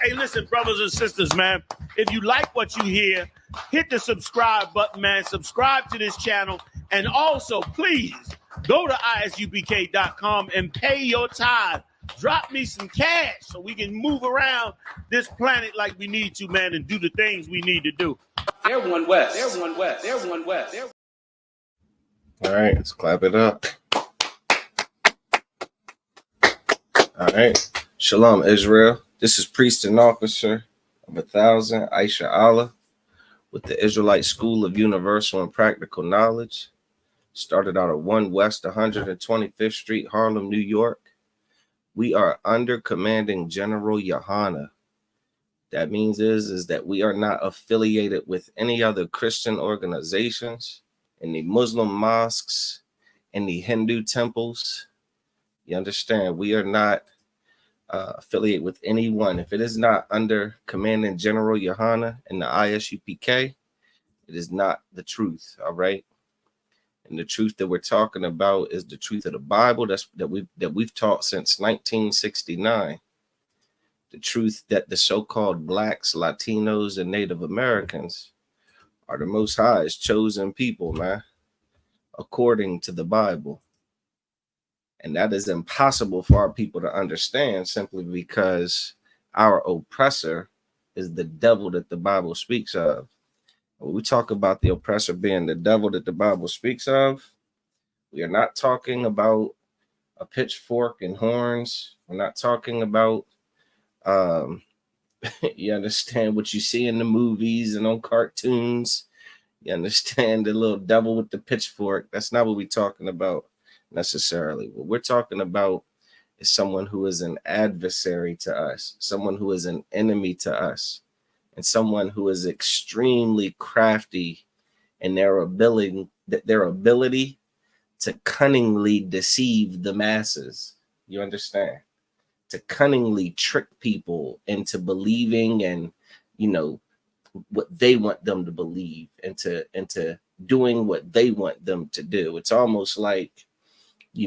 Hey, listen, brothers and sisters, man. If you like what you hear, hit the subscribe button, man. Subscribe to this channel. And also, please go to ISUPK.com and pay your tithe. Drop me some cash so we can move around this planet like we need to, man, and do the things we need to do. They're one West. They're one West. They're one West. All right, let's clap it up. All right. Shalom, Israel. This is Priest and Officer of 1000, Aisha Allah, with the Israelite School of Universal and Practical Knowledge. Started out at 1 West 125th Street, Harlem, New York. We are under Commanding General Yohana. That means is that we are not affiliated with any other Christian organizations, any Muslim mosques, any Hindu temples. You understand? We are not affiliate with anyone. If it is not under Commanding General Yohana and the ISUPK, it is not the truth. All right. And the truth that we're talking about is the truth of the Bible that we've taught since 1969. The truth that the so-called blacks, Latinos, and Native Americans are the Most High's chosen people, man, according to the Bible. And that is impossible for our people to understand simply because our oppressor is the devil that the Bible speaks of. When we talk about the oppressor being the devil that the Bible speaks of, we are not talking about a pitchfork and horns. We're not talking about, you understand, what you see in the movies and on cartoons. You understand, the little devil with the pitchfork. That's not what we're talking about necessarily. What we're talking about is someone who is an adversary to us, someone who is an enemy to us, and someone who is extremely crafty in their ability to cunningly deceive the masses. You understand? To cunningly trick people into believing and, what they want them to believe, into doing what they want them to do. It's almost like, they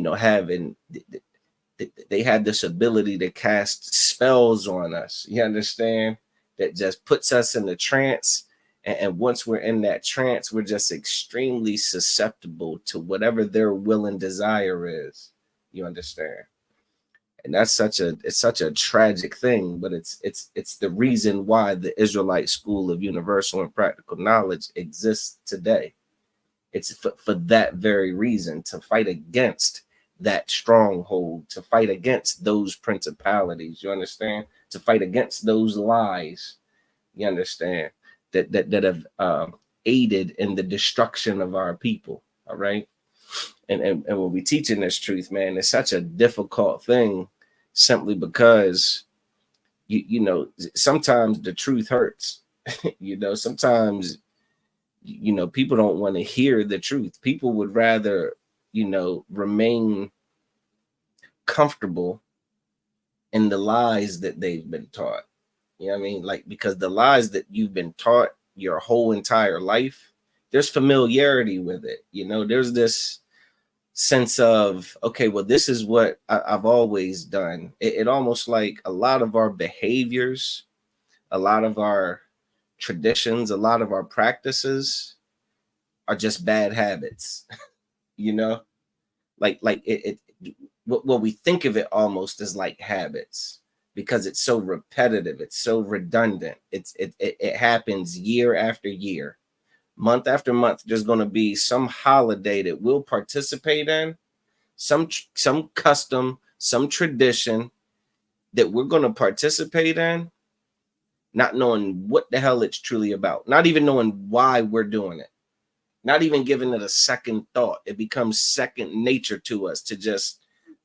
have this ability to cast spells on us. You understand? That just puts us in a trance. And once we're in that trance, we're just extremely susceptible to whatever their will and desire is. You understand? And that's such a tragic thing, but it's the reason why the Israelite School of Universal and Practical Knowledge exists today. It's for that very reason, to fight against that stronghold, to fight against those principalities. You understand? To fight against those lies. You understand? That have aided in the destruction of our people. All right. And when we teaching this truth, man, it's such a difficult thing, simply because sometimes the truth hurts. Sometimes people don't want to hear the truth. People would rather remain comfortable in the lies that they've been taught. You know what I mean? Like, because the lies that you've been taught your whole entire life, there's familiarity with it. There's this sense of, okay, well, this is what I've always done. It almost like a lot of our behaviors, a lot of our traditions, a lot of our practices are just bad habits. Like what we think of it almost as like habits, because it's so repetitive, it's so redundant. It happens year after year, month after month. There's going to be some holiday that we'll participate in, some custom, some tradition that we're going to participate in, not knowing what the hell it's truly about, not even knowing why we're doing it, not even giving it a second thought. It becomes second nature to us to just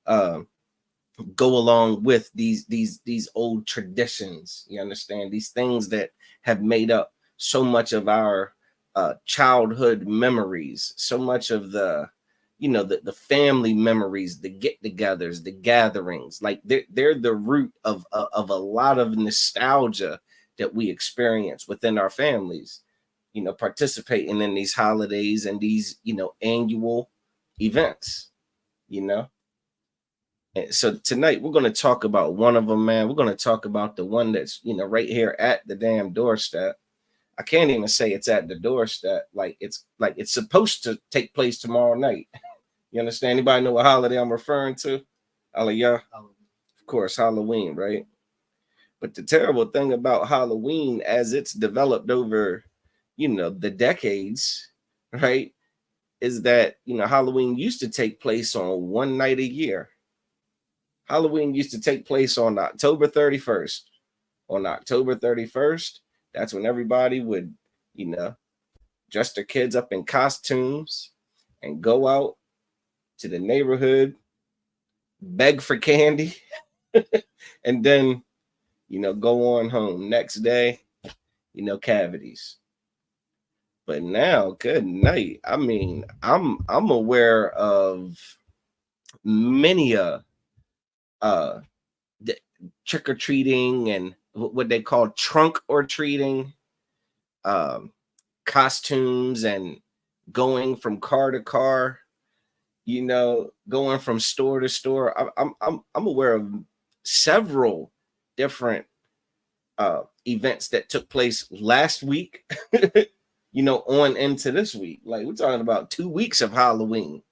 go along with these old traditions. You understand? These things that have made up so much of our childhood memories, so much of the family memories, the get-togethers, the gatherings. Like they're the root of a lot of nostalgia that we experience within our families. Participating in these holidays and these annual events. And so tonight we're going to talk about one of them, man. We're going to talk about the one that's, right here at the damn doorstep. I can't even say it's at the doorstep. Like it's supposed to take place tomorrow night. You understand? Anybody know what holiday I'm referring to? Aliyah? Of course, Halloween, right? But the terrible thing about Halloween, as it's developed over, the decades, right, is that, Halloween used to take place on one night a year. Halloween used to take place on October 31st. On October 31st, that's when everybody would, dress their kids up in costumes and go out to the neighborhood, beg for candy, and then, go on home. Next day, cavities. But now, good night. I mean, I'm aware of many trick-or-treating and what they call trunk or treating, costumes, and going from car to car, going from store to store. I'm aware of several different events that took place last week, on into this week. Like, we're talking about 2 weeks of Halloween.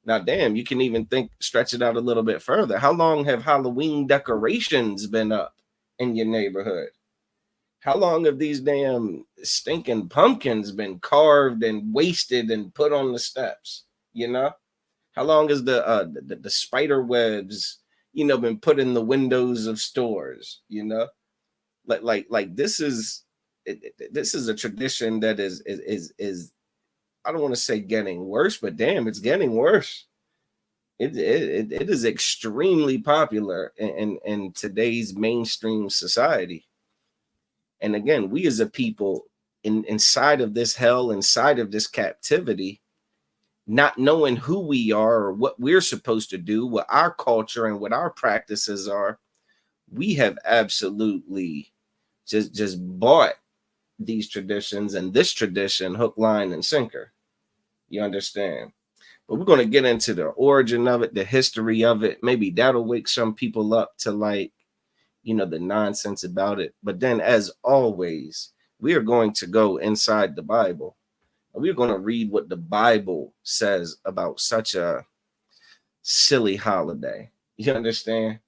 Now, damn, you can even stretch it out a little bit further. How long have Halloween decorations been up in your neighborhood? How long have these damn stinking pumpkins been carved and wasted and put on the steps? How long has the spider webs, been put in the windows of stores? Like this is a tradition that is I don't want to say getting worse, but damn, it's getting worse. It is extremely popular in today's mainstream society. And again, we as a people inside of this hell, inside of this captivity, not knowing who we are or what we're supposed to do, what our culture and what our practices are, we have absolutely just bought these traditions and this tradition hook, line, and sinker. You understand? But we're going to get into the origin of it, the history of it. Maybe that'll wake some people up to, like, the nonsense about it. But then, as always, we are going to go inside the Bible. And we're going to read what the Bible says about such a silly holiday. You understand?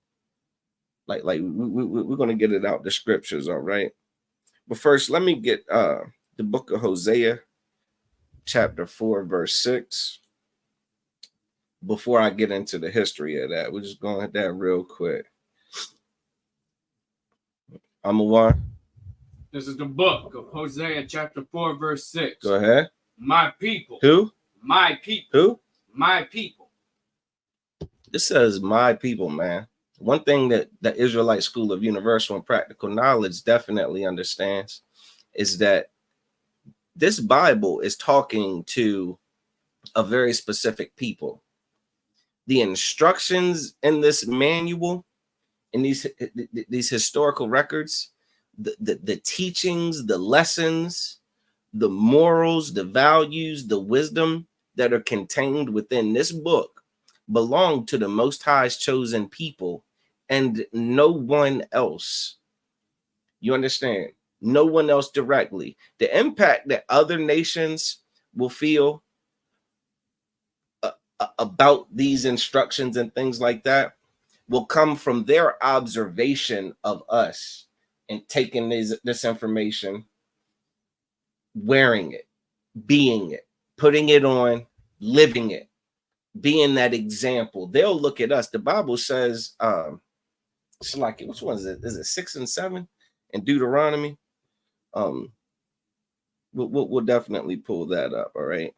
Like we're going to get it out the scriptures, all right? But first, let me get the book of Hosea, chapter 4, verse 6. Before I get into the history of that, we're just going at that real quick. Amawar. This is the book of Hosea, chapter 4, verse 6. Go ahead. My people. Who? My people. Who? My people. This says my people, man. One thing that the Israelite School of Universal and Practical Knowledge definitely understands is that this Bible is talking to a very specific people. The instructions in this manual, in these historical records, the teachings, the lessons, the morals, the values, the wisdom that are contained within this book belong to the Most High's chosen people and no one else. You understand? No one else directly. The impact that other nations will feel about these instructions and things like that will come from their observation of us and taking this information, wearing it, being it, putting it on, living it, being that example. They'll look at us. The Bible says, it's like, which one is it? Is it 6 and 7 in Deuteronomy? We'll definitely pull that up, all right,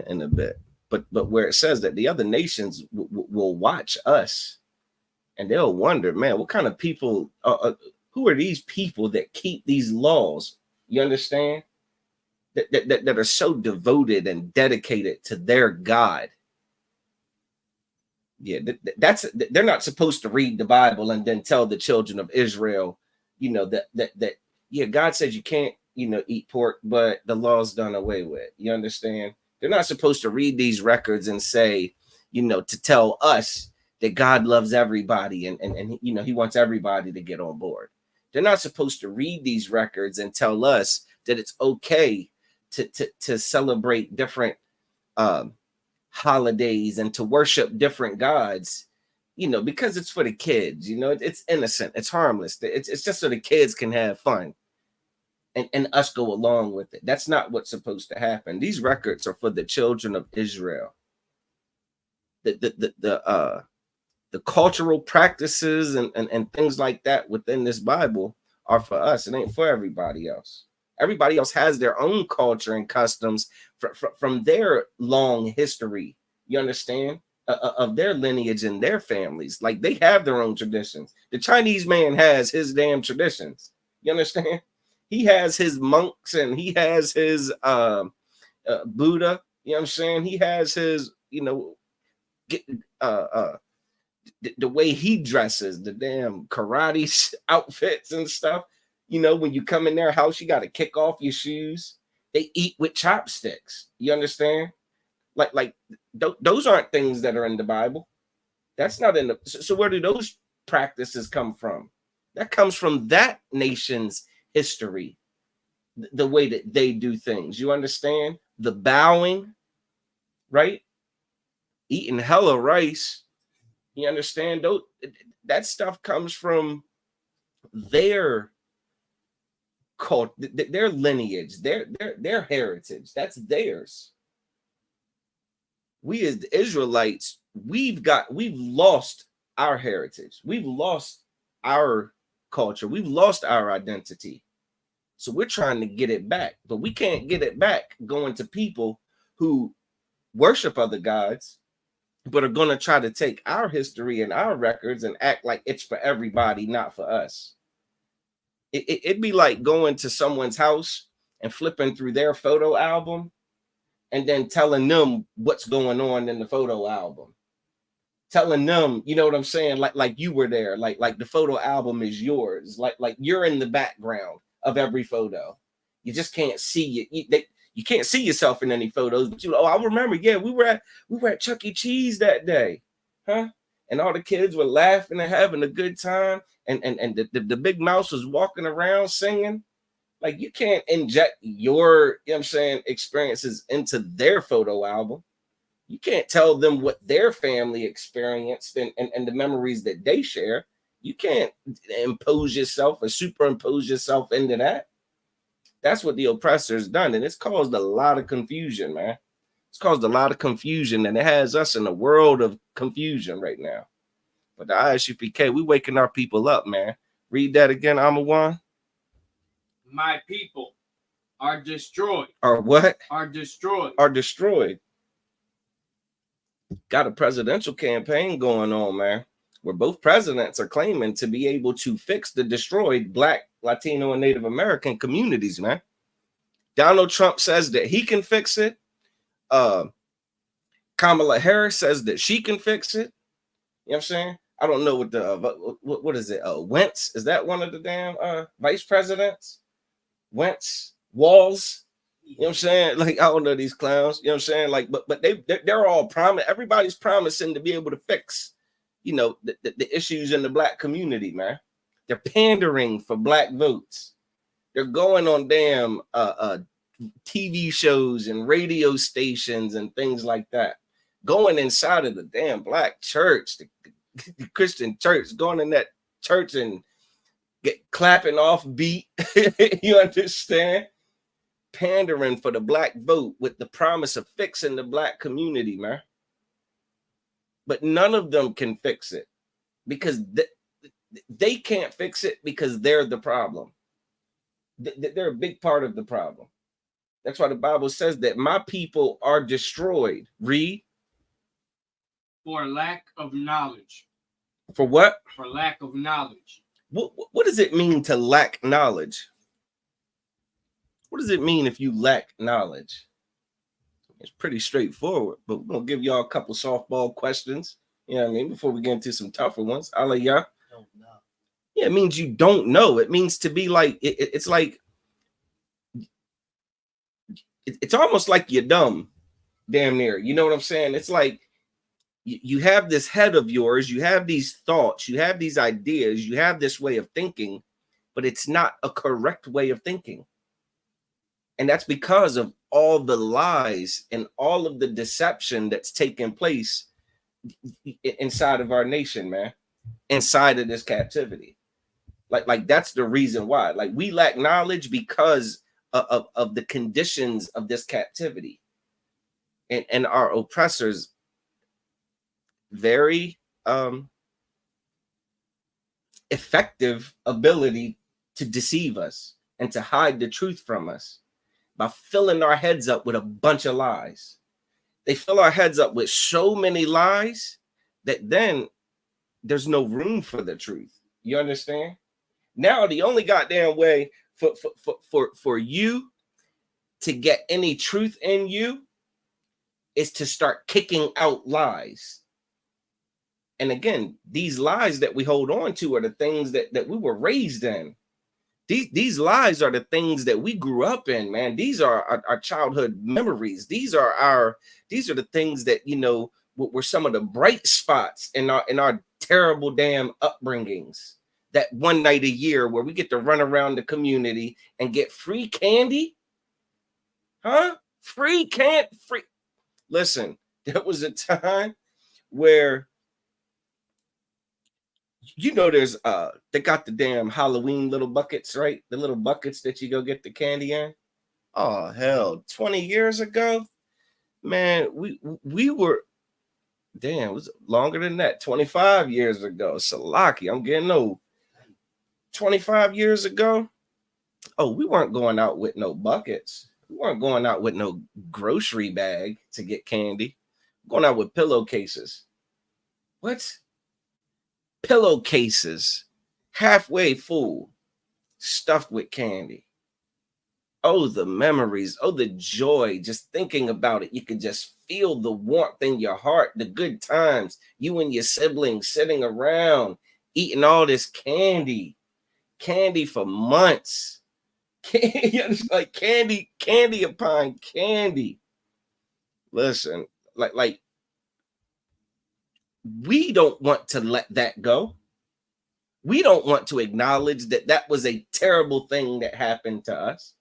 in a bit. But where it says that the other nations will watch us and they'll wonder, man, what kind of people, who are these people that keep these laws? You understand? That are so devoted and dedicated to their God. Yeah, they're not supposed to read the Bible and then tell the children of Israel, that yeah, God says you can't, eat pork, but the law's done away with. You understand? They're not supposed to read these records and say, to tell us that God loves everybody and you know, he wants everybody to get on board. They're not supposed to read these records and tell us that it's okay to celebrate different holidays and to worship different gods, you know, because it's for the kids, you know, it's innocent, it's harmless, it's just so the kids can have fun and us go along with it. That's not what's supposed to happen. These records are for the children of Israel. The cultural practices and things like that within this Bible are for us. It ain't for everybody else. Everybody else has their own culture and customs from their long history, you understand, of their lineage and their families. Like, they have their own traditions. The Chinese man has his damn traditions, you understand. He has his monks and he has his Buddha, you know what I'm saying. He has his, you know, the way he dresses, the damn karate outfits and stuff. You know, when you come in their house, you got to kick off your shoes. They eat with chopsticks. You understand? Like those aren't things that are in the Bible. That's not in the. So where do those practices come from? That comes from that nation's history, the way that they do things. You understand? The bowing, right? Eating hella rice. You understand? That stuff comes from their cult, their lineage, their heritage. That's theirs. We as the Israelites, we've lost our heritage. We've lost our culture. We've lost our identity. So we're trying to get it back, but we can't get it back going to people who worship other gods, but are going to try to take our history and our records and act like it's for everybody, not for us. It'd be like going to someone's house and flipping through their photo album and then telling them what's going on in the photo album. Telling them, you know what I'm saying? Like you were there, like the photo album is yours. Like you're in the background of every photo. You just can't see it. You can't see yourself in any photos, but I remember, yeah, we were at Chuck E. Cheese that day, huh? And all the kids were laughing and having a good time, and the big mouse was walking around singing. Like, you can't inject your, you know what I'm saying, experiences into their photo album. You can't tell them what their family experienced and the memories that they share. You can't impose yourself or superimpose yourself into that. That's what the oppressor's done, and it's caused a lot of confusion, man. It's caused a lot of confusion, and it has us in a world of confusion right now. But the ISUPK, we waking our people up, man. Read that again, Amawan. My people are destroyed. Are what? Are destroyed. Are destroyed. Got a presidential campaign going on, man, where both presidents are claiming to be able to fix the destroyed Black, Latino, and Native American communities, man. Donald Trump says that he can fix it. Kamala Harris says that she can fix it. You know what I'm saying? I don't know what the what is it? Wentz, is that one of the damn vice presidents? Wentz, Walls. You know what I'm saying? Like, I don't know these clowns. You know what I'm saying? Like, but they're all everybody's promising to be able to fix, you know, the issues in the Black community, man. They're pandering for Black votes. They're going on damn TV shows and radio stations and things like that. Going inside of the damn Black church, the Christian church, going in that church and clapping off beat. You understand? Pandering for the Black vote with the promise of fixing the Black community, man. But none of them can fix it because they can't fix it because they're the problem. They're a big part of the problem. That's why the Bible says that my people are destroyed. Read. For lack of knowledge. For what? For lack of knowledge. What does it mean to lack knowledge? What does it mean if you lack knowledge? It's pretty straightforward, but we're going to give y'all a couple softball questions. You know what I mean? Before we get into some tougher ones. I'll let y'all. Don't know. Yeah, it means you don't know. It means to be like, it's like, it's almost like you're dumb, damn near. You know what I'm saying? It's like you have this head of yours, you have these thoughts, you have these ideas, you have this way of thinking, but it's not a correct way of thinking. And that's because of all the lies and all of the deception that's taking place inside of our nation, man, inside of this captivity. Like that's the reason why. Like we lack knowledge because of the conditions of this captivity. And our oppressors very effective ability to deceive us and to hide the truth from us by filling our heads up with a bunch of lies. They fill our heads up with so many lies that then there's no room for the truth. You understand? Now the only goddamn way for you to get any truth in you is to start kicking out lies. And again, these lies that we hold on to are the things that we were raised in. These lies are the things that we grew up in, man. These are our childhood memories. These are the things that, you know, were some of the bright spots in our terrible damn upbringings. That one night a year where we get to run around the community and get free candy. Huh? Free. Listen, there was a time where, you know, there's they got the damn Halloween little buckets, right? The little buckets that you go get the candy in. Oh hell, 20 years ago, man, we were, damn, it was longer than that. 25 years ago. Salaki, I'm getting old. 25 years ago, oh, we weren't going out with no buckets. We weren't going out with no grocery bag to get candy. Going out with pillowcases. What? Pillowcases, halfway full, stuffed with candy. Oh, the memories. Oh, the joy. Just thinking about it, you could just feel the warmth in your heart, the good times. You and your siblings sitting around, eating all this candy for months. Like candy upon candy. Listen, like we don't want to let that go. We don't want to acknowledge that that was a terrible thing that happened to us.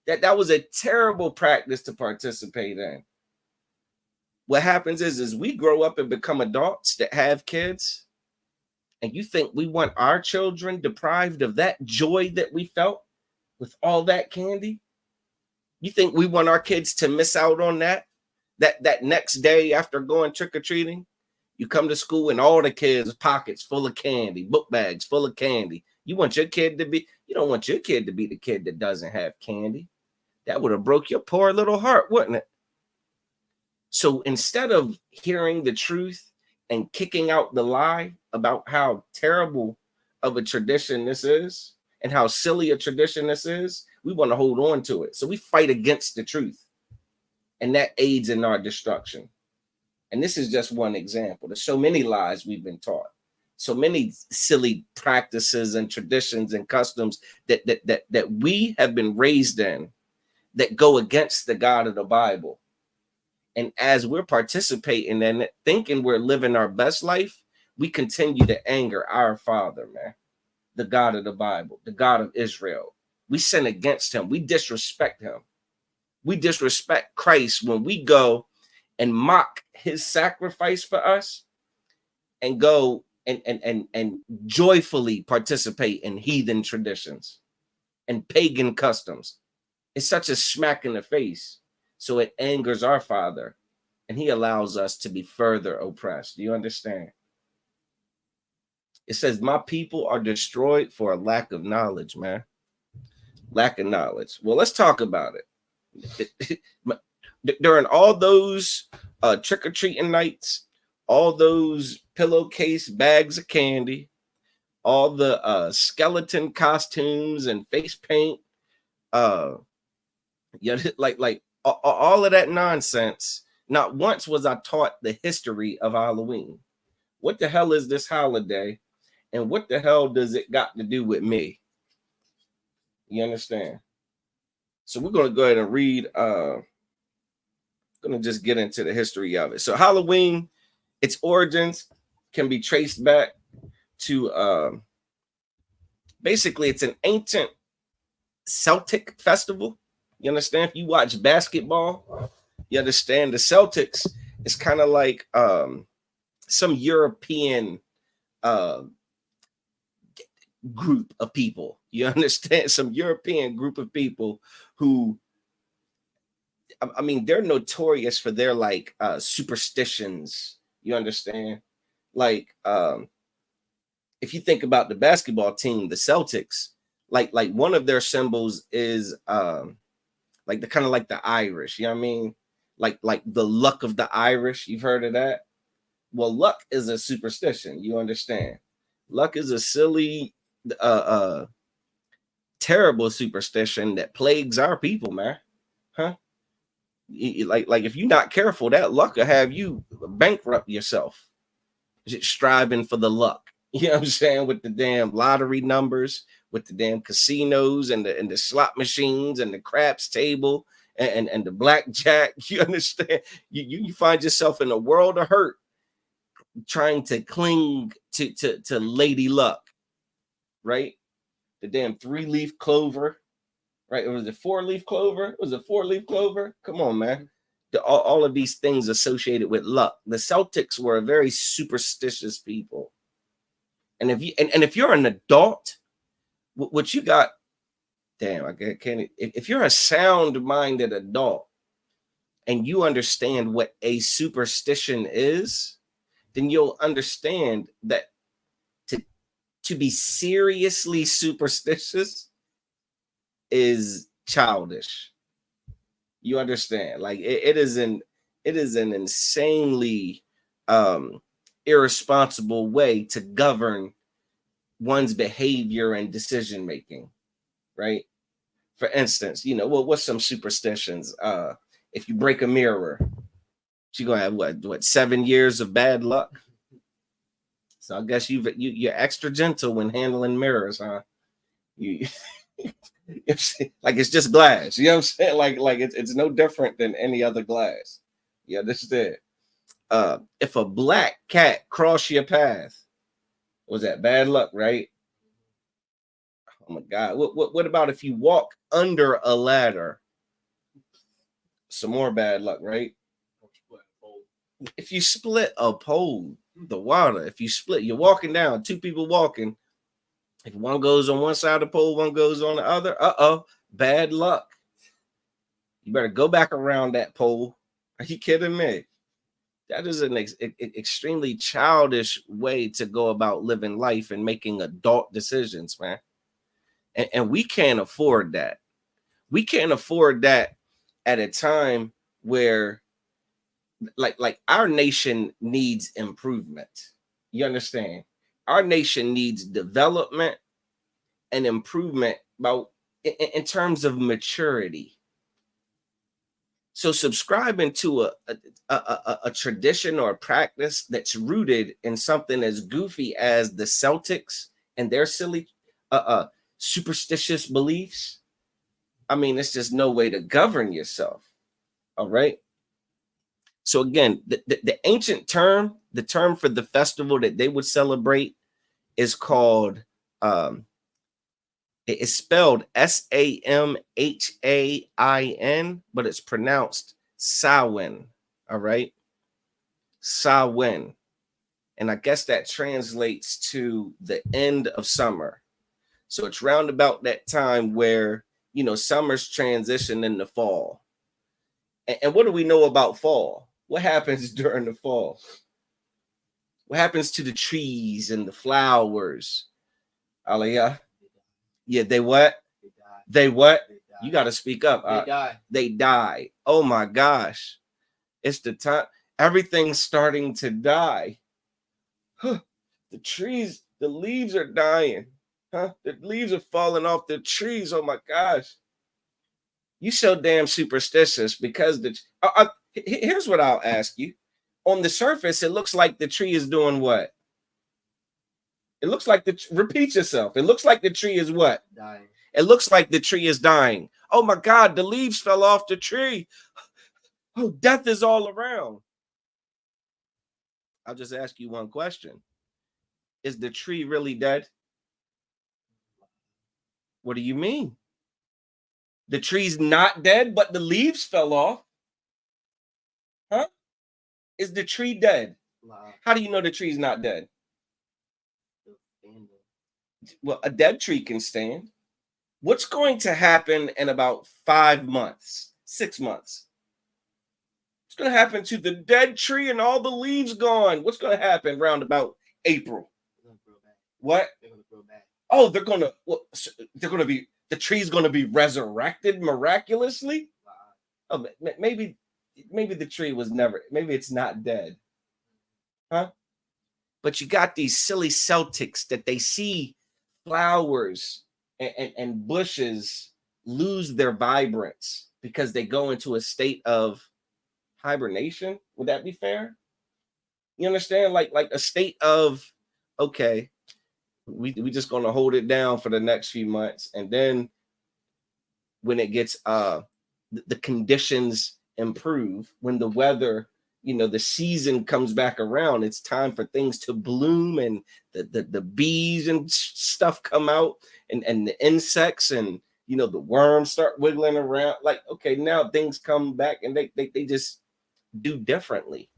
That was a terrible practice to participate in. What happens is we grow up and become adults that have kids, and you think we want our children deprived of that joy that we felt with all that candy? You think we want our kids to miss out on that next day after going trick-or-treating? You come to school and all the kids' pockets full of candy, book bags full of candy. You don't want your kid to be the kid that doesn't have candy. That would have broke your poor little heart, wouldn't it? So instead of hearing the truth and kicking out the lie about how terrible of a tradition this is and how silly a tradition this is, we want to hold on to it. So we fight against the truth, and that aids in our destruction. And this is just one example. There's so many lies we've been taught, so many silly practices and traditions and customs that we have been raised in that go against the God of the Bible. And as we're participating in it, thinking we're living our best life, we continue to anger our Father, man, the God of the Bible, the God of Israel. We sin against him. We disrespect him. We disrespect Christ when we go and mock his sacrifice for us and go and joyfully participate in heathen traditions and pagan customs. It's such a smack in the face. So it angers our Father, and he allows us to be further oppressed. Do you understand? It says, my people are destroyed for a lack of knowledge, man. Lack of knowledge. Well, let's talk about it. During all those trick-or-treating nights, all those pillowcase bags of candy, all the skeleton costumes and face paint, like all of that nonsense, not once was I taught the history of Halloween. What the hell is this holiday? And what the hell does it got to do with me? You understand? So we're going to go ahead and read, going to just get into the history of it. So Halloween Its origins can be traced back to basically it's an ancient Celtic festival. You understand? If you watch basketball, you understand the Celtics is kind of like some European uh, group of people. You understand? Some European group of people who, I mean, they're notorious for their like superstitions. You understand? Like if you think about the basketball team, the Celtics, like one of their symbols is like the kind of like the Irish. You know what I mean? Like the luck of the Irish. You've heard of that? Well, luck is a superstition. You understand? Luck is a silly, terrible superstition that plagues our people, man. Huh? Like if you're not careful, that luck will have you bankrupt yourself. Just striving for the luck. You know what I'm saying? With the damn lottery numbers, with the damn casinos and the slot machines and the craps table and the blackjack. You understand? You find yourself in a world of hurt trying to cling to Lady Luck, right? The damn 3-leaf clover, right? It was a 4-leaf clover. It was a 4-leaf clover. Come on, man. All of these things associated with luck. The Celtics were a very superstitious people. And if you're an adult, what you got, damn, I can't. If you're a sound-minded adult and you understand what a superstition is, then you'll understand that to be seriously superstitious is childish. You understand? Like it is an insanely irresponsible way to govern one's behavior and decision making, right? For instance, you know, well, what's some superstitions? If you break a mirror, you're gonna have what 7 years of bad luck. So I guess you're extra gentle when handling mirrors, huh? You like it's just glass. You know what I'm saying? Like it's no different than any other glass. You understand? If a black cat cross your path, was that bad luck, right? Oh my God. What about if you walk under a ladder? Some more bad luck, right? If you split a pole, the water, if you split, you're walking down, 2 people walking. If one goes on one side of the pole, one goes on the other, bad luck. You better go back around that pole. Are you kidding me? That is an extremely childish way to go about living life and making adult decisions, man. And we can't afford that. We can't afford that at a time where like our nation needs improvement. You understand? Our nation needs development and improvement about in terms of maturity. So subscribing to a tradition or a practice that's rooted in something as goofy as the Celtics and their silly superstitious beliefs, I mean, it's just no way to govern yourself. All right. So again, the ancient term, the term for the festival that they would celebrate is called, it's spelled Samhain, but it's pronounced Samhain. All right. Samhain. And I guess that translates to the end of summer. So it's round about that time where, you know, summer's transition into fall. And what do we know about fall? What happens during the fall? What happens to the trees and the flowers? Aliyah? Yeah, they what? They what? You got to speak up. They die. They die. Oh my gosh. It's the time. Everything's starting to die. Huh. The trees, the leaves are dying. Huh? The leaves are falling off the trees. Oh my gosh. You so damn superstitious because here's what I'll ask you. On the surface, it looks like the tree is doing what? It looks like repeat yourself. It looks like the tree is what? Dying. It looks like the tree is dying. Oh my God, the leaves fell off the tree. Oh, death is all around. I'll just ask you one question. Is the tree really dead? What do you mean? The tree's not dead, but the leaves fell off. Huh? Is the tree dead? How do you know the tree's not dead? Well, a dead tree can stand. What's going to happen in about 5 months, 6 months? What's going to happen to the dead tree and all the leaves gone? What's going to happen around about April? What? They're going to grow back. Oh, they're going to be, the tree's going to be resurrected miraculously? Oh, maybe the tree was never, maybe it's not dead. Huh? But you got these silly Celtics that they see flowers and bushes lose their vibrance because they go into a state of hibernation. Would that be fair? You understand? Like a state of, okay, we just gonna hold it down for the next few months, and then when it gets the conditions improve, when the weather, the season comes back around, it's time for things to bloom, and the bees and stuff come out, and the insects and the worms start wiggling around. Like, okay, now things come back and they just do differently.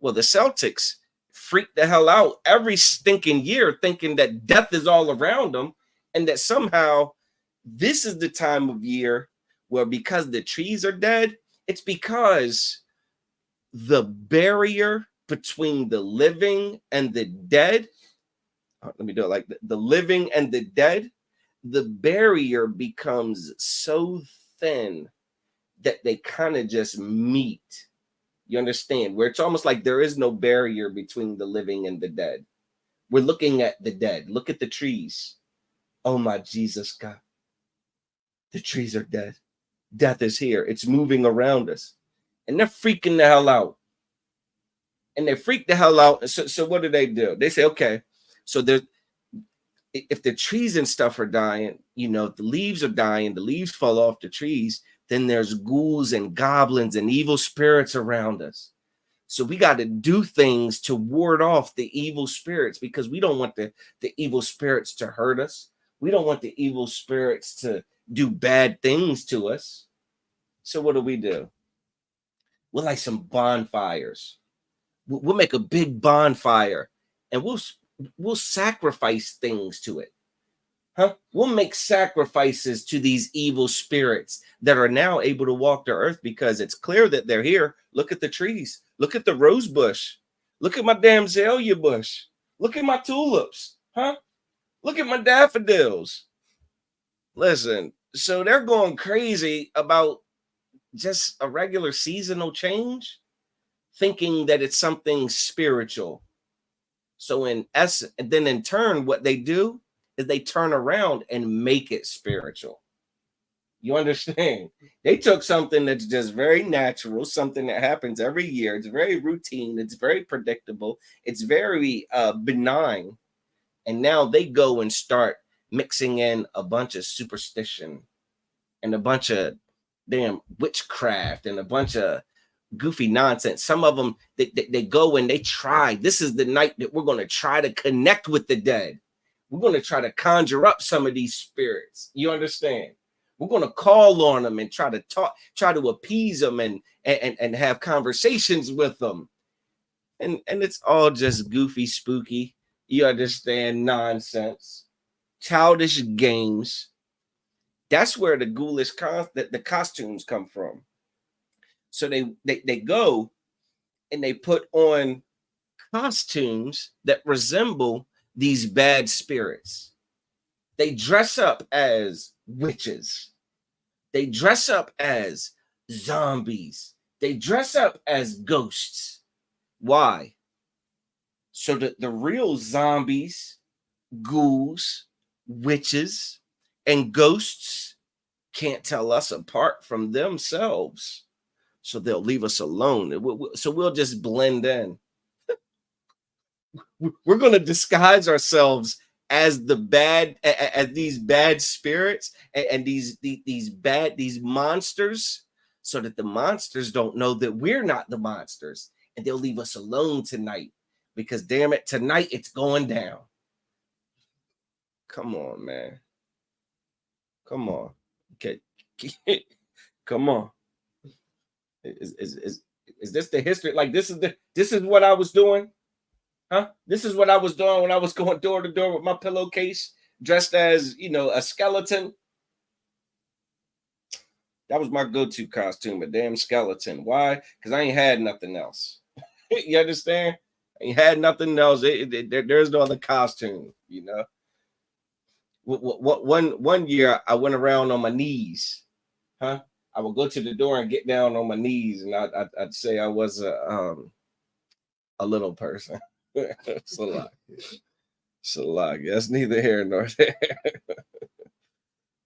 Well, the Celtics freak the hell out every stinking year thinking that death is all around them, and that somehow this is the time of year where, because the trees are dead, it's because the barrier between the living and the dead, let me do it like the living and the dead, the barrier becomes so thin that they kind of just meet. You understand? Where it's almost like there is no barrier between the living and the dead. We're looking at the dead. Look at the trees. Oh my Jesus God. The trees are dead. Death is here. It's moving around us. And they're freaking the hell out. And they freak the hell out. So what do? They say, okay, so if the trees and stuff are dying, the leaves are dying, the leaves fall off the trees, then there's ghouls and goblins and evil spirits around us. So we got to do things to ward off the evil spirits, because we don't want the evil spirits to hurt us. We don't want the evil spirits to do bad things to us. So what do? We'll light some bonfires. We'll make a big bonfire, and we'll sacrifice things to it. Huh? We'll make sacrifices to these evil spirits that are now able to walk the earth, because it's clear that they're here. Look at the trees. Look at the rose bush. Look at my damn azalea bush. Look at my tulips. Huh? Look at my daffodils. Listen, so they're going crazy about just a regular seasonal change, thinking that it's something spiritual. So in essence, and then in turn, what they do is they turn around and make it spiritual. You understand? They took something that's just very natural, something that happens every year. It's very routine. It's very predictable. It's very benign. And now they go and start mixing in a bunch of superstition and a bunch of damn witchcraft and a bunch of goofy nonsense. Some of them, they go and they try. This is the night that we're going to try to connect with the dead. We're going to try to conjure up some of these spirits. You understand? We're going to call on them and try to appease them and have conversations with them. And it's all just goofy, spooky, you understand, nonsense, childish games. That's where the ghoulish the costumes come from. So they go and they put on costumes that resemble these bad spirits. They dress up as witches. They dress up as zombies. They dress up as ghosts. Why? So that the real zombies, ghouls, witches, and ghosts can't tell us apart from themselves. So they'll leave us alone. So we'll just blend in. We're going to disguise ourselves as these bad spirits and these monsters, so that the monsters don't know that we're not the monsters, and they'll leave us alone tonight because, damn it, tonight it's going down. Come on, man. Come on. Okay. Come on. Is this the history? Like, this is what I was doing? Huh? This is what I was doing when I was going door to door with my pillowcase, dressed as, a skeleton. That was my go-to costume, a damn skeleton. Why? Because I ain't had nothing else. You understand? I ain't had nothing else. There's no other costume, One year I went around on my knees. Huh? I would go to the door and get down on my knees, and I'd say I was a little person. It's a lot. It's a lot. That's neither here nor there.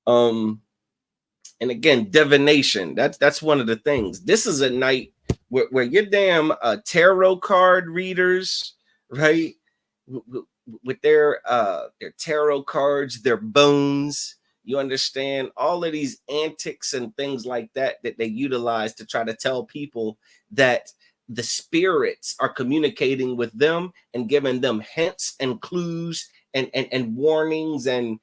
And again, divination. That's one of the things. This is a night where your damn tarot card readers, right, with their tarot cards, their bones. You understand all of these antics and things like that they utilize to try to tell people that the spirits are communicating with them and giving them hints and clues and warnings and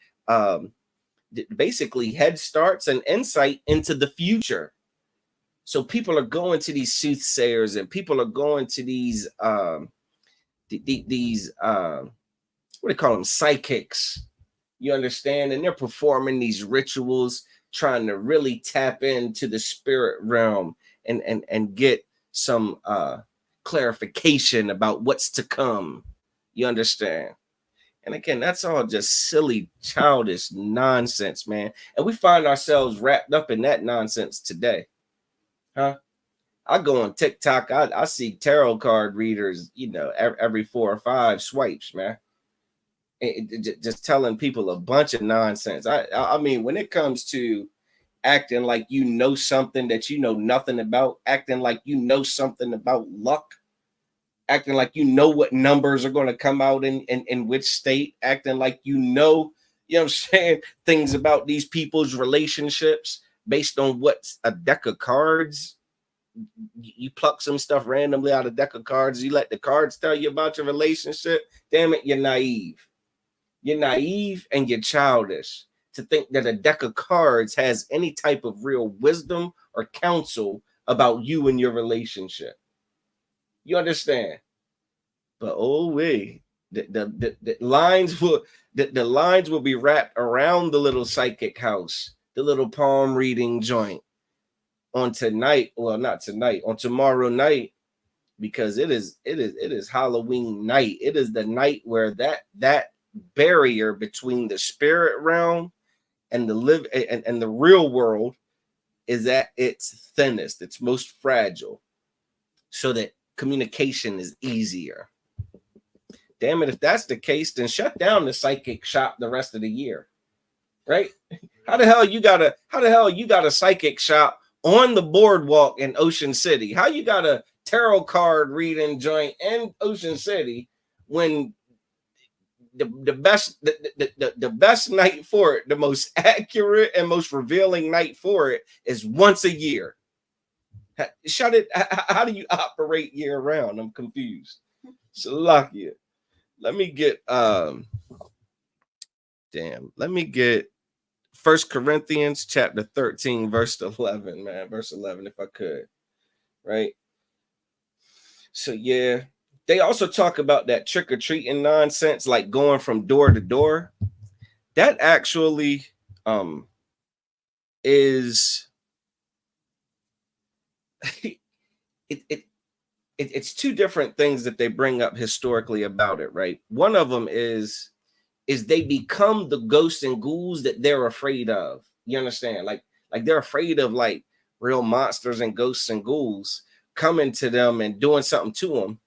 basically head starts and insight into the future. So people are going to these soothsayers and people are going to these what do they call them, psychics. You understand? And they're performing these rituals, trying to really tap into the spirit realm and get some clarification about what's to come. You understand? And again, that's all just silly, childish nonsense, man. And we find ourselves wrapped up in that nonsense today. Huh? I go on TikTok, I see tarot card readers, every 4 or 5 swipes, man. Just telling people a bunch of nonsense. I mean, when it comes to acting like you know something that you know nothing about, acting like you know something about luck, acting like you know what numbers are going to come out in which state, acting like you know what I'm saying, things about these people's relationships based on what's a deck of cards. You pluck some stuff randomly out of a deck of cards, you let the cards tell you about your relationship. Damn it, you're naive. You're naive and you're childish to think that a deck of cards has any type of real wisdom or counsel about you and your relationship. You understand? But the lines will be wrapped around the little psychic house, the little palm reading joint on tonight. Well, not tonight, on tomorrow night, because it is Halloween night. It is the night where that barrier between the spirit realm and the real world is at its thinnest, its most fragile, so that communication is easier. Damn it, if that's the case, then shut down the psychic shop the rest of the year, right? How the hell you got a psychic shop on the boardwalk in Ocean City? How you got a tarot card reading joint in Ocean City when the best night for it, the most accurate and most revealing night for it, is once a year? Shut it. How do you operate year round? I'm confused. Salakia. Let me get let me get 1 Corinthians chapter 13, verse 11, man. Verse 11, if I could. Right. So yeah. They also talk about that trick-or-treating nonsense, like going from door to door. That actually is it's two different things that they bring up historically about it, right? One of them is they become the ghosts and ghouls that they're afraid of. You understand? Like they're afraid of like real monsters and ghosts and ghouls coming to them and doing something to them.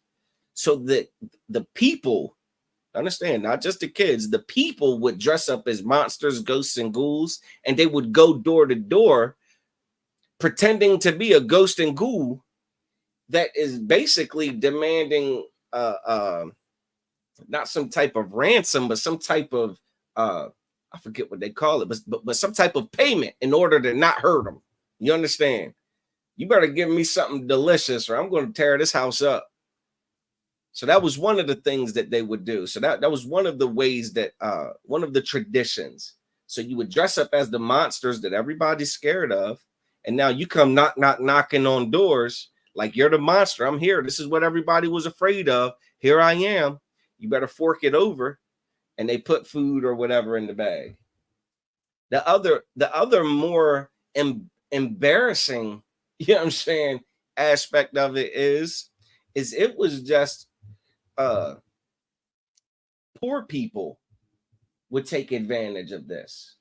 So that the people, understand, not just the kids, the people would dress up as monsters, ghosts, and ghouls, and they would go door to door pretending to be a ghost and ghoul that is basically demanding not some type of ransom, but some type of I forget what they call it, but some type of payment in order to not hurt them. You understand? You better give me something delicious or I'm going to tear this house up. So that was one of the things that they would do. So that was one of the ways that one of the traditions. So you would dress up as the monsters that everybody's scared of, and now you come knocking on doors like you're the monster. I'm here. This is what everybody was afraid of. Here I am. You better fork it over. And they put food or whatever in the bag. The other more embarrassing, you know what I'm saying, aspect of it is it was just poor people would take advantage of this.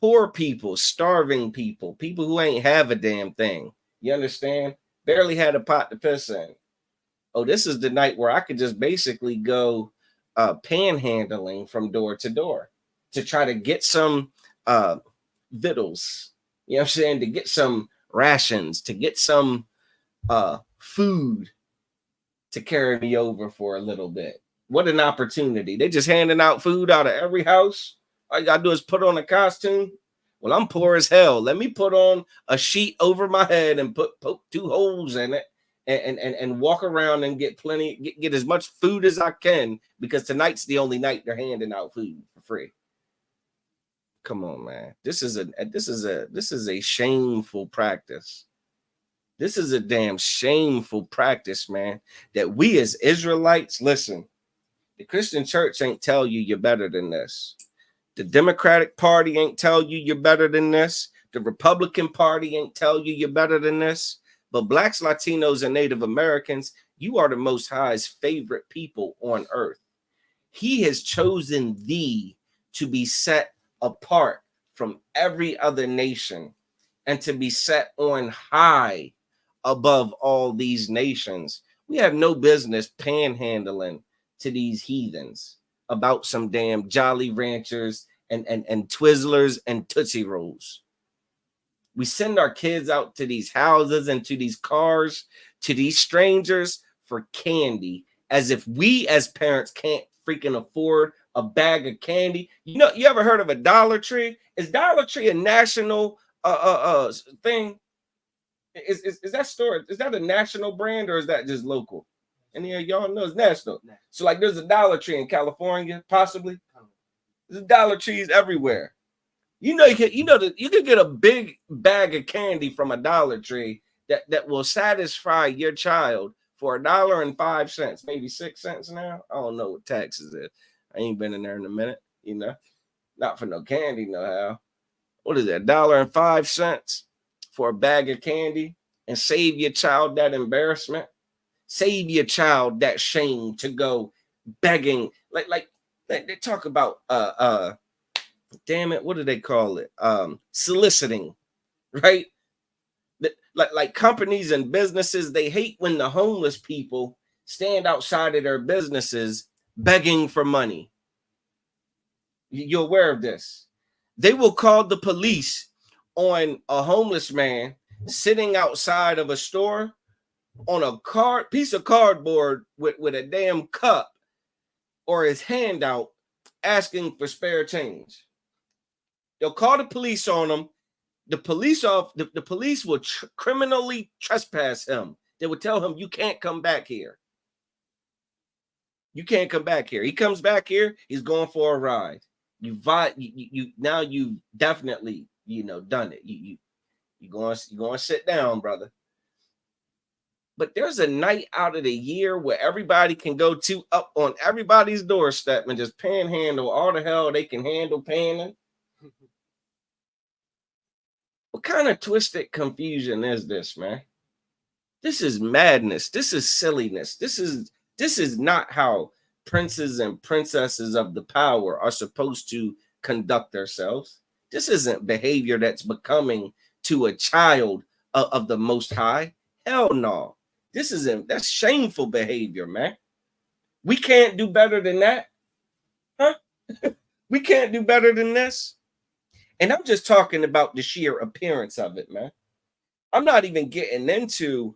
Poor people, starving people, people who ain't have a damn thing. You understand? Barely had a pot to piss in. Oh, this is the night where I could just basically go panhandling from door to door to try to get some victuals. You know what I'm saying? To get some rations, to get some food to carry me over for a little bit. What an opportunity. They just handing out food out of every house. All you gotta do is put on a costume. Well, I'm poor as hell. Let me put on a sheet over my head and poke 2 holes in it and walk around and get get as much food as I can, because tonight's the only night they're handing out food for free. Come on, man. This is a shameful practice. This is a damn shameful practice, man, that we as Israelites, listen, the Christian church ain't tell you you're better than this. The Democratic Party ain't tell you you're better than this. The Republican Party ain't tell you you're better than this. But Blacks, Latinos, and Native Americans, you are the Most High's favorite people on earth. He has chosen thee to be set apart from every other nation and to be set on high above all these nations. We have no business panhandling to these heathens about some damn Jolly Ranchers and Twizzlers and Tootsie Rolls. We send our kids out to these houses and to these cars, to these strangers for candy, as if we as parents can't freaking afford a bag of candy. You know, you ever heard of a Dollar Tree? Is Dollar Tree a national thing? Is that store, is that a national brand or is that just local? Any of y'all know it's national. So like there's a Dollar Tree in California, possibly. There's Dollar Trees everywhere. You know, you can get a big bag of candy from a Dollar Tree that will satisfy your child for $1.05, maybe 6 cents now. I don't know what taxes is. I ain't been in there in a minute, you know. Not for no candy, no how. What is that? $1.05 for a bag of candy, and save your child that embarrassment. Save your child that shame to go begging. Like they talk about damn it, what do they call it? Soliciting, right? Like companies and businesses, they hate when the homeless people stand outside of their businesses begging for money. You're aware of this? They will call the police on a homeless man sitting outside of a store on a piece of cardboard with a damn cup or his hand out asking for spare change. They'll call the police on him. The police will criminally trespass him. They would tell him, you can't come back here. You can't come back here. He comes back here, he's going for a ride. Now you've definitely, done it. You're going to sit down, brother. But there's a night out of the year where everybody can go to up on everybody's doorstep and just panhandle all the hell they can handle panning. What kind of twisted confusion is this, man? This is madness. This is silliness. This is not how princes and princesses of the power are supposed to conduct themselves. This isn't behavior that's becoming to a child of the Most High. Hell no. That's shameful behavior, man. We can't do better than that. Huh? We can't do better than this. And I'm just talking about the sheer appearance of it, man. I'm not even getting into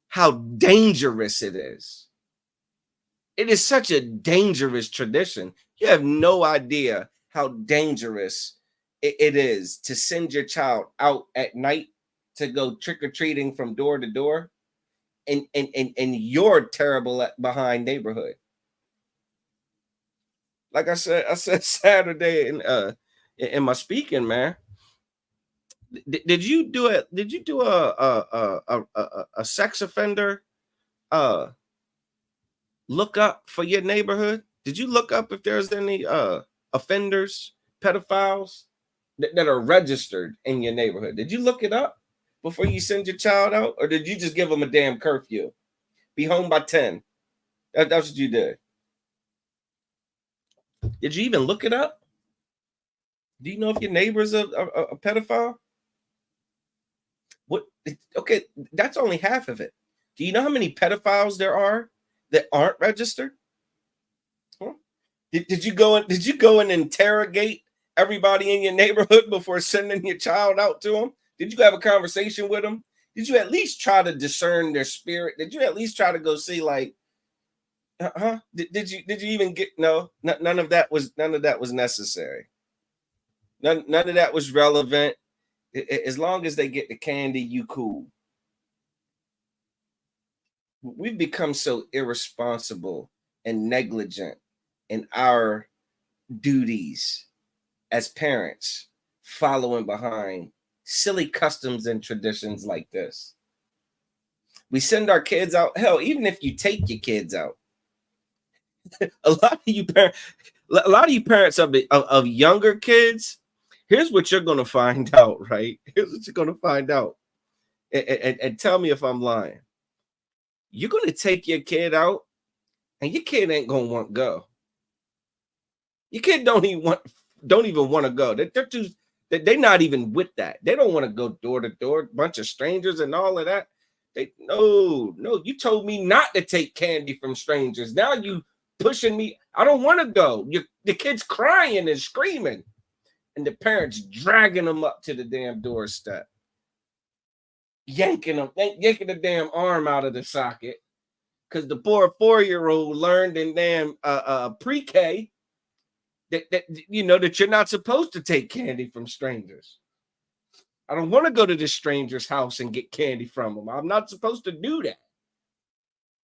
how dangerous it is. It is such a dangerous tradition. You have no idea how dangerous it is to send your child out at night to go trick-or-treating from door to door in your terrible behind neighborhood. Like I said Saturday in my speaking, man. Did you do it? Did you do a sex offender look up for your neighborhood? Did you look up if there's any offenders, pedophiles that are registered in your neighborhood? Did you look it up before you send your child out, or did you just give them a damn curfew? Be home by 10. That's what you did. Did you even look it up? Do you know if your neighbor's a pedophile? What? Okay, that's only half of it. Do you know how many pedophiles there are that aren't registered? Huh? Did you go and interrogate everybody in your neighborhood before sending your child out to them? Did you have a conversation with them? Did you at least try to discern their spirit? Did you at least try to go see, like, Did you even get none of that was necessary. None of that was relevant. As long as they get the candy, you cool. We've become so irresponsible and negligent in our duties as parents, following behind silly customs and traditions like this. We send our kids out. Hell, even if you take your kids out, a lot of you parents of younger kids, here's what you're going to find out, right? Here's what you're going to find out. And tell me if I'm lying. You're going to take your kid out, and your kid ain't going to want to go. Your kid don't even want to go. They're not even with that. They don't want to go door to door, bunch of strangers and all of that. No, you told me not to take candy from strangers. Now you pushing me. I don't want to go. The kid's crying and screaming, and the parents dragging them up to the damn doorstep, yanking the damn arm out of the socket, because the poor 4-year-old learned in damn pre-K that that you're not supposed to take candy from strangers. I don't want to go to this stranger's house and get candy from them. I'm not supposed to do that.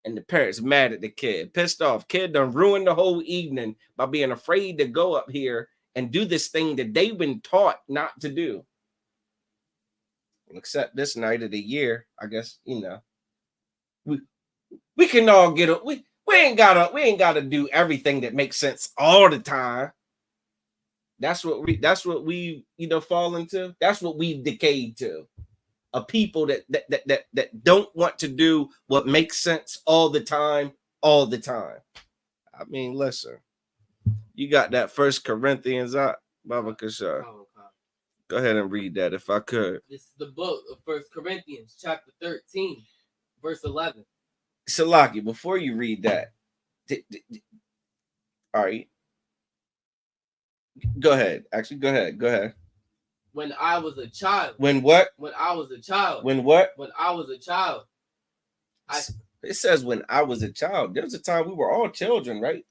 And the parents mad at the kid, pissed off. Kid done ruined the whole evening by being afraid to go up here and do this thing that they've been taught not to do. Except this night of the year, I guess, we can all get it. We ain't gotta do everything that makes sense all the time. That's what we fall into. That's what we've decayed to. A people that don't want to do what makes sense all the time. I mean, listen, you got that 1 Corinthians out, Baba Kashar. Go ahead and read that if I could. This is the book of 1 Corinthians, chapter 13, verse 11. Salaki, before you read that, all right. Go ahead. Actually, go ahead. When I was a child. When what? When I was a child. When what? When I was a child. It says when I was a child. There was a time we were all children, right?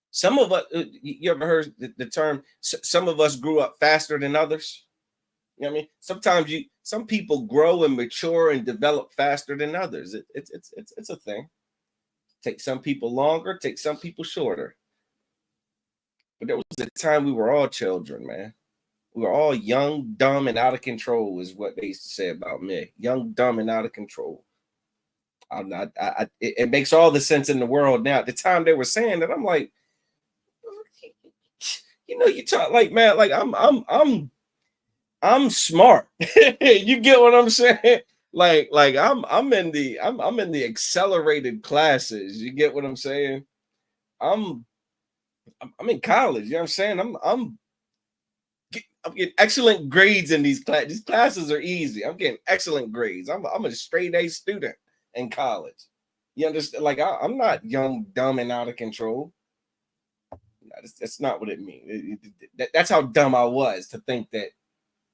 Some of us, you ever heard the term, some of us grew up faster than others? You know what I mean? Sometimes some people grow and mature and develop faster than others. It's a thing. Take some people longer, take some people shorter. But there was a time we were all children, man. We were all young, dumb, and out of control is what they used to say about me. Young, dumb, and out of control. It makes all the sense in the world now. At the time they were saying that, I'm like, you talk like, man, like I'm smart. You get what I'm saying? Like I'm in the accelerated classes. You get what I'm saying? I'm in college. You know what I'm saying? I'm getting excellent grades in these classes. These classes are easy. I'm getting excellent grades. I'm a straight A student in college. You understand? Like I'm not young, dumb, and out of control. That's not what it means. That's how dumb I was to think that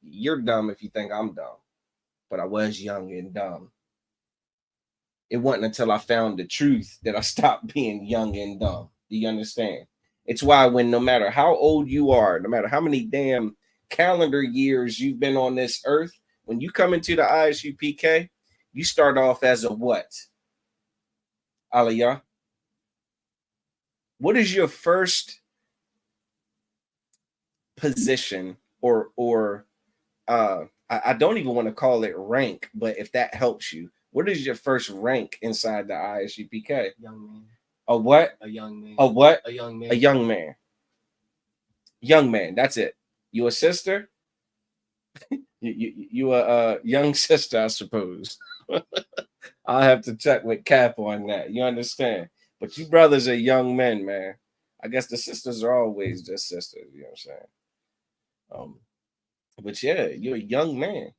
you're dumb if you think I'm dumb. But I was young and dumb. It wasn't until I found the truth that I stopped being young and dumb. Do you understand? It's why when no matter how old you are, no matter how many damn calendar years you've been on this earth, when you come into the ISUPK, You start off as a what? Aliyah? What is your first position or I don't even want to call it rank, but if that helps you, what is your first rank inside the ISUPK? Young man. A what? A young man. A what? A young man. A young man. Young man. That's it. You a sister? you a young sister, I suppose. I'll have to check with Cap on that. You understand? But you brothers are young men, man. I guess the sisters are always just sisters. You know what I'm saying? But yeah, you're a young man.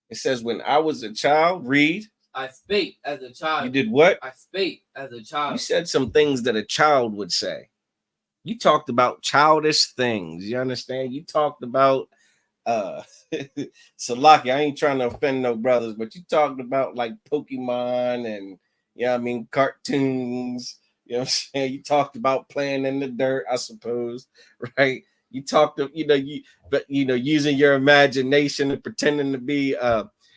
It says, when I was a child, read. I spake as a child. You did what? I spake as a child. You said some things that a child would say. You talked about childish things. You understand? You talked about Salaki. I ain't trying to offend no brothers, but you talked about like Pokemon and cartoons. You know what I'm saying? You talked about playing in the dirt, I suppose, right? You talked of, using your imagination and pretending to be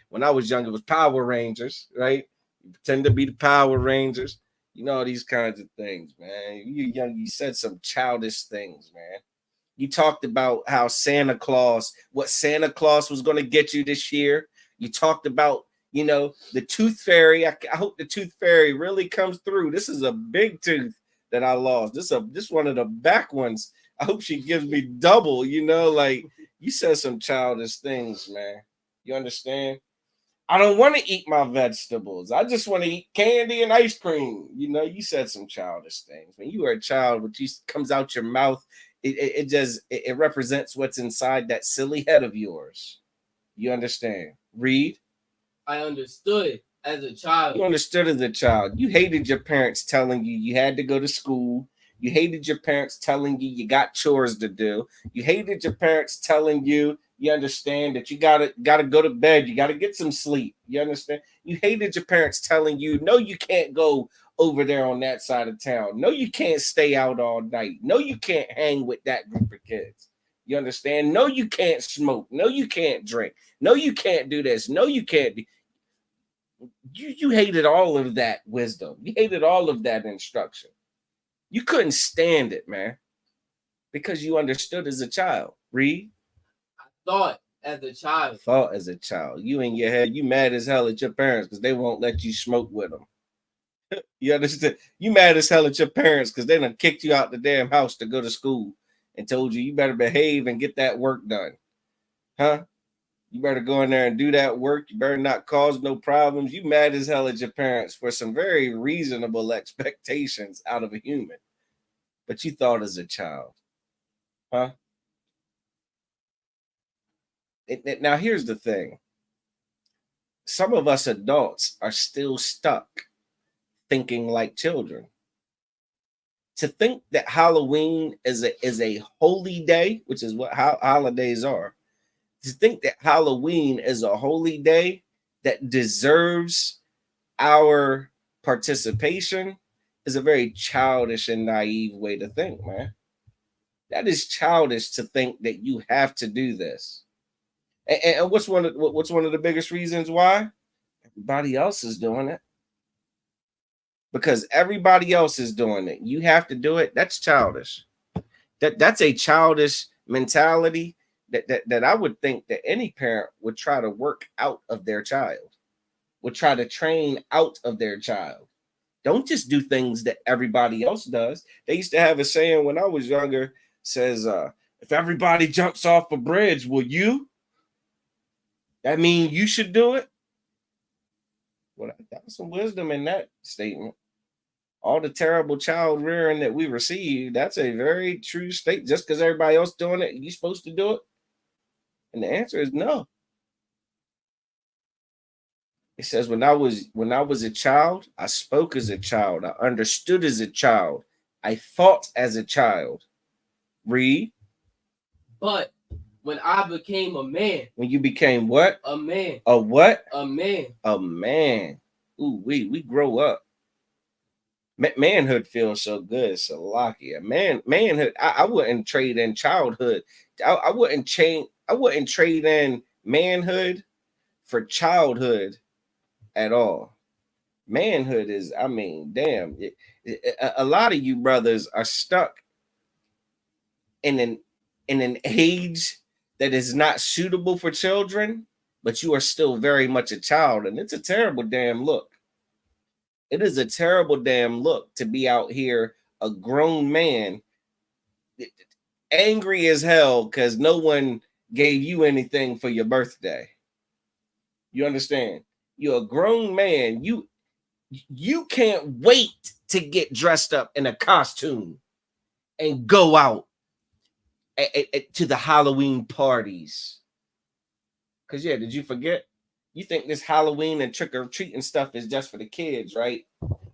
when I was young, it was Power Rangers, right? You pretend to be the Power Rangers, these kinds of things, man. You young, you said some childish things, man. You talked about how what Santa Claus was going to get you this year. You talked about, the tooth fairy. I hope the tooth fairy really comes through. This is a big tooth that I lost. This one of the back ones. I hope she gives me double, like you said some childish things, man. You understand? I don't want to eat my vegetables. I just want to eat candy and ice cream. You said some childish things. When you are a child, what comes out your mouth, it represents what's inside that silly head of yours. You understand? Read. I understood as a child. You understood as a child. You hated your parents telling you had to go to school. You hated your parents telling you got chores to do. You hated your parents telling you understand that you gotta go to bed. You gotta get some sleep. You understand? You hated your parents telling you, no, you can't go over there on that side of town. No, you can't stay out all night. No, you can't hang with that group of kids. You understand? No, you can't smoke. No, you can't drink. No, you can't do this. No, you can't do. You hated all of that wisdom. You hated all of that instruction. You couldn't stand it, man, because you understood as a child. Read. I thought as a child. Thought as a child. You in your head, you mad as hell at your parents because they won't let you smoke with them. You understand? You mad as hell at your parents because they done kicked you out the damn house to go to school and told you better behave and get that work done. Huh? You better go in there and do that work. You better not cause no problems. You mad as hell at your parents for some very reasonable expectations out of a human. But you thought as a child. Huh? Now, here's the thing. Some of us adults are still stuck thinking like children. To think that Halloween is a holy day, which is what holidays are. To think that Halloween is a holy day that deserves our participation is a very childish and naive way to think, man. That is childish to think that you have to do this. And what's one of the biggest reasons why? Everybody else is doing it. Because everybody else is doing it. You have to do it. That's childish. That's a childish mentality that I would think that any parent would try to work out of their child, would try to train out of their child. Don't just do things that everybody else does. They used to have a saying when I was younger, says, if everybody jumps off a bridge, will you? That mean you should do it? Well, that's some wisdom in that statement. All the terrible child rearing that we receive, that's a very true state. Just because everybody else doing it, you supposed to do it? And the answer is no. It says, when I was a child, I spoke as a child. I understood as a child. I thought as a child. Read. But when I became a man. When you became what? A man. A what? A man. A man. Ooh, we grow up. Manhood feels so good. Salakia. Manhood. I wouldn't trade in childhood. I wouldn't trade in manhood for childhood at all. Manhood is, I mean, damn, a lot of you brothers are stuck in an age that is not suitable for children, but you are still very much a child, and it's a terrible damn look. It is a terrible damn look to be out here, a grown man, angry as hell because no one gave you anything for your birthday. You understand? You're a grown man. You can't wait to get dressed up in a costume and go out to the Halloween parties. Because, yeah, did you forget? You think this Halloween and trick-or-treating stuff is just for the kids, right?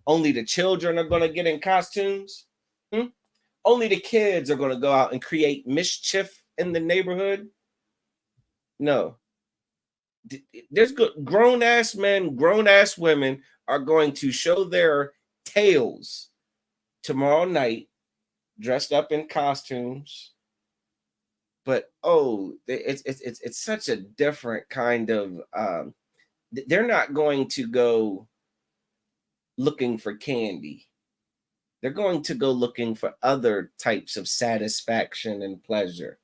Only the children are going to get in costumes? Only the kids are going to go out and create mischief in the neighborhood? No. There's grown-ass men, grown-ass women are going to show their tails tomorrow night dressed up in costumes. But it's such a different kind of they're not going to go looking for candy. They're going to go looking for other types of satisfaction and pleasure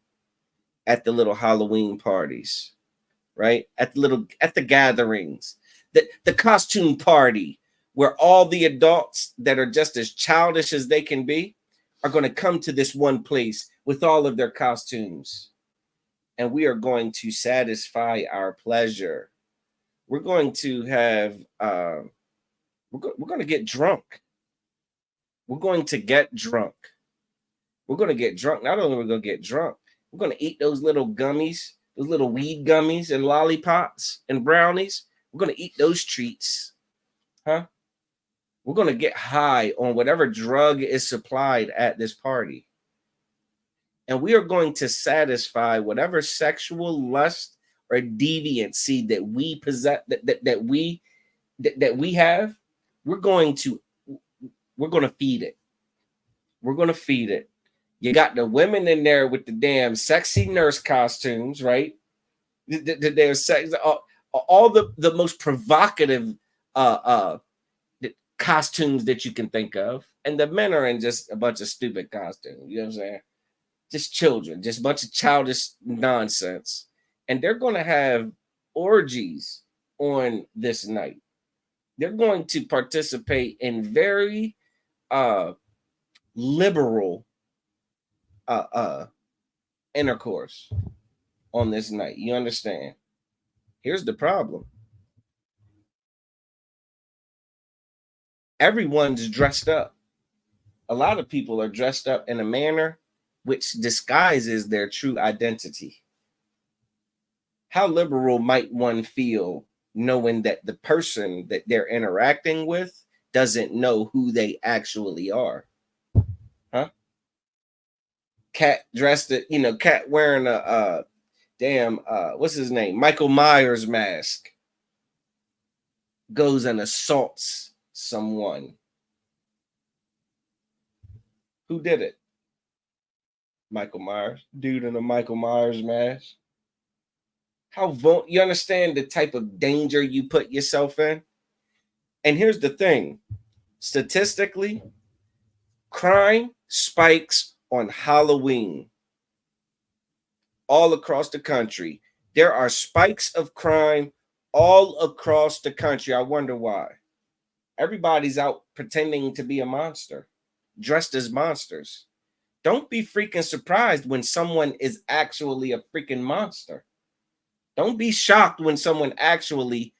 at the little Halloween parties, right? At the gatherings, the costume party where all the adults that are just as childish as they can be are going to come to this one place with all of their costumes, and we are going to satisfy our pleasure. We're going to have we're going to get drunk. We're going to get drunk. We're going to get drunk. Not only are we going to get drunk, we're going to eat those little gummies, those little weed gummies and lollipops and brownies. We're going to eat those treats. Huh? We're going to get high on whatever drug is supplied at this party. And we are going to satisfy whatever sexual lust or deviancy that we possess, that we have. We're going to feed it. We're going to feed it. You got the women in there with the damn sexy nurse costumes, right? They're sex, all the most provocative costumes that you can think of, and the men are in just a bunch of stupid costumes. You know what I'm saying? Just children, just a bunch of childish nonsense, and they're going to have orgies on this night. They're going to participate in very liberal intercourse on this night. You understand? Here's the problem. Everyone's dressed up. A lot of people are dressed up in a manner which disguises their true identity. How liberal might one feel knowing that the person that they're interacting with doesn't know who they actually are? Huh? Cat dressed it, cat wearing a damn what's his name? Michael Myers mask goes and assaults someone. Who did it? Michael Myers, dude in a Michael Myers mask. You understand the type of danger you put yourself in? And here's the thing. Statistically, crime spikes on Halloween all across the country. There are spikes of crime all across the country. I wonder why. Everybody's out pretending to be a monster, dressed as monsters. Don't be freaking surprised when someone is actually a freaking monster. Don't be shocked when someone actually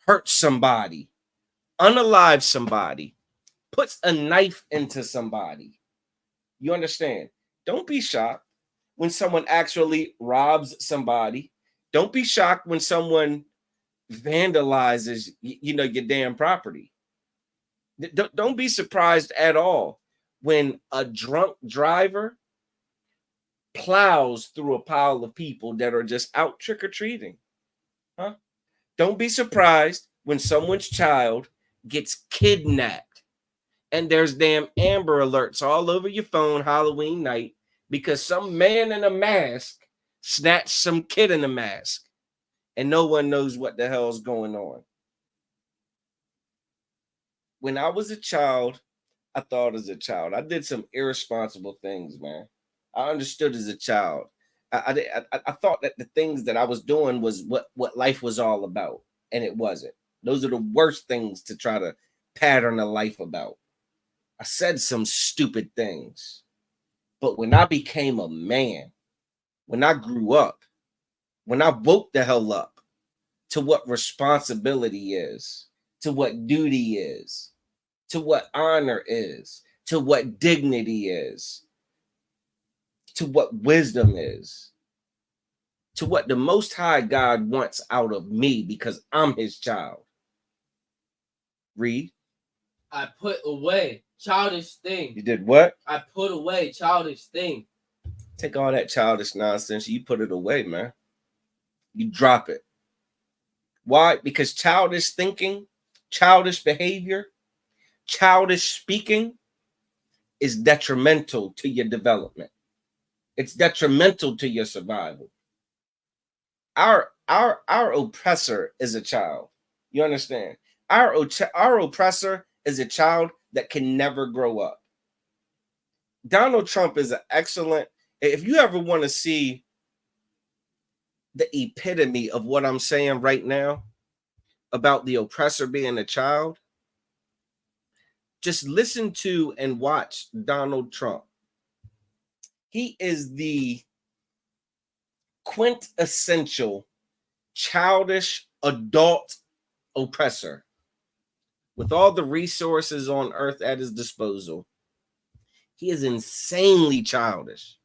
hurts somebody, unalives somebody, puts a knife into somebody. You understand? Don't be shocked when someone actually robs somebody. Don't be shocked when someone vandalizes, your damn property. Don't be surprised at all when a drunk driver plows through a pile of people that are just out trick-or-treating. Huh? Don't be surprised when someone's child gets kidnapped and there's damn Amber Alerts all over your phone Halloween night because some man in a mask snatched some kid in a mask and no one knows what the hell's going on. when I was a child, I thought as a child. I did some irresponsible things, man. I understood as a child. I thought that the things that I was doing was what life was all about, and it wasn't. Those are the worst things to try to pattern a life about. I said some stupid things, but when I became a man, when I grew up, when I woke the hell up to what responsibility is, to what duty is, to what honor is, to what dignity is, to what wisdom is, to what the Most High God wants out of me because I'm his child. Read. I put away childish thing. You did what? I put away childish thing. Take all that childish nonsense. You put it away, man. You drop it. Why? Because childish thinking, childish behavior, childish speaking is detrimental to your development. It's detrimental to your survival. Our oppressor is a child. You understand? Our oppressor is a child that can never grow up. Donald Trump is an excellent. If you ever want to see the epitome of what I'm saying right now about the oppressor being a child, just listen to and watch Donald Trump. He is the quintessential childish adult oppressor with all the resources on earth at his disposal. He is insanely childish.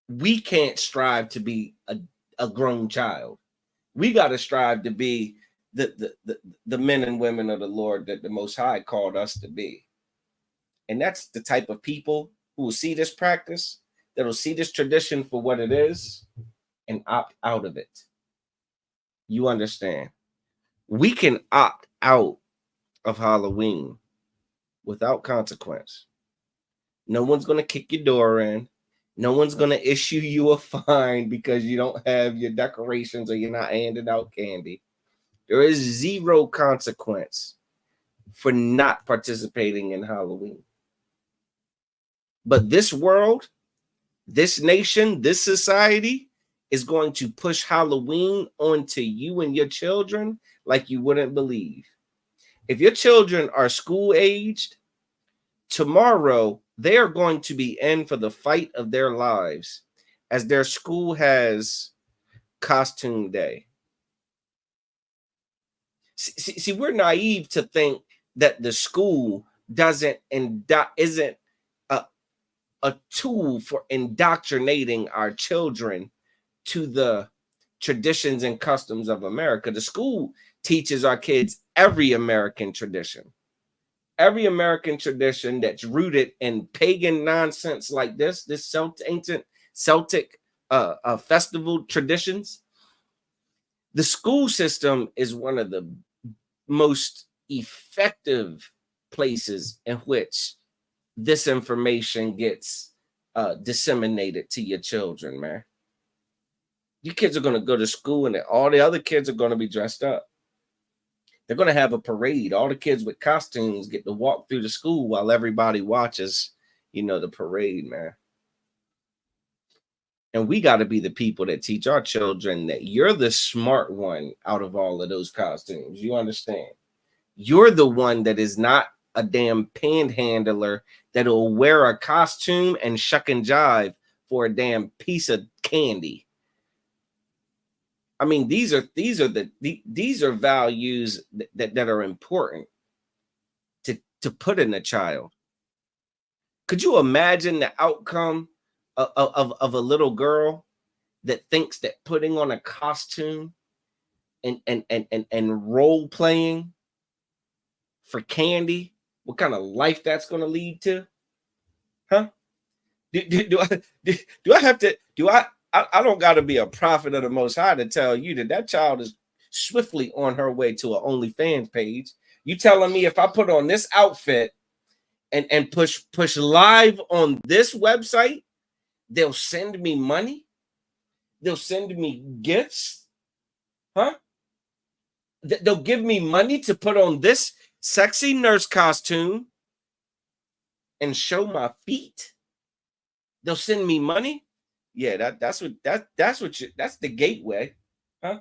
We can't strive to be a grown child. We got to strive to be the men and women of the Lord that the Most High called us to be. And that's the type of people who will see this practice, that will see this tradition for what it is and opt out of it. You understand? We can opt out of Halloween without consequence. No one's going to kick your door in. No one's going to issue you a fine because you don't have your decorations or you're not handing out candy. There is zero consequence for not participating in Halloween. But this world, this nation, this society is going to push Halloween onto you and your children like you wouldn't believe. If your children are school aged, tomorrow they are going to be in for the fight of their lives as their school has costume day. See, we're naive to think that the school isn't a tool for indoctrinating our children to the traditions and customs of America. The school teaches our kids every American tradition that's rooted in pagan nonsense like this ancient Celtic festival traditions. The school system is one of the most effective places in which this information gets disseminated to your children, man. Your kids are going to go to school and all the other kids are going to be dressed up. They're going to have a parade. All the kids with costumes get to walk through the school while everybody watches, the parade, man. And we got to be the people that teach our children that you're the smart one out of all of those costumes. You understand? You're the one that is not a damn panhandler that'll wear a costume and shuck and jive for a damn piece of candy. I mean, these are values that are important to put in a child. Could you imagine the outcome of a little girl that thinks that putting on a costume and role playing for candy, what kind of life that's going to lead to? Huh? I don't got to be a prophet of the Most High to tell you that child is swiftly on her way to an OnlyFans page. You telling me if I put on this outfit and push live on this website, they'll send me money? They'll send me gifts? Huh? They'll give me money to put on this sexy nurse costume and show my feet. They'll send me money. Yeah, that's the gateway, huh?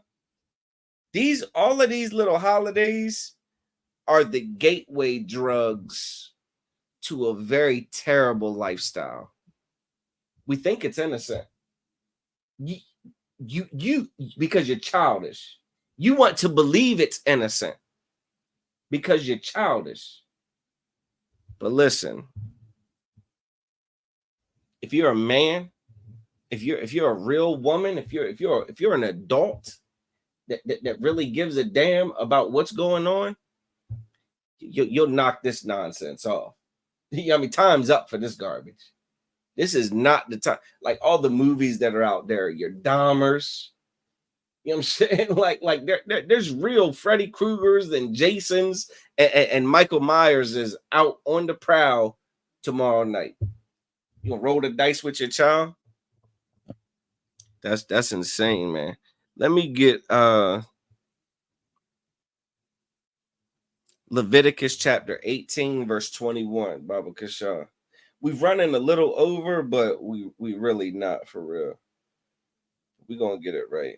All of these little holidays are the gateway drugs to a very terrible lifestyle. We think it's innocent. You because you're childish. You want to believe it's innocent because you're childish. But listen, if you're a man, if you're a real woman, if you're an adult that really gives a damn about what's going on, you'll knock this nonsense off. I mean, time's up for this garbage. This is not the time. Like all the movies that are out there, your Dahmers. You know what I'm saying? Like there's real Freddy Kruegers and Jasons and Michael Myers is out on the prowl tomorrow night. You gonna roll the dice with your child? That's insane, man. Let me get Leviticus chapter 18, verse 21, Baba Kashaw. We've running a little over, but we really not for real. We're gonna get it right.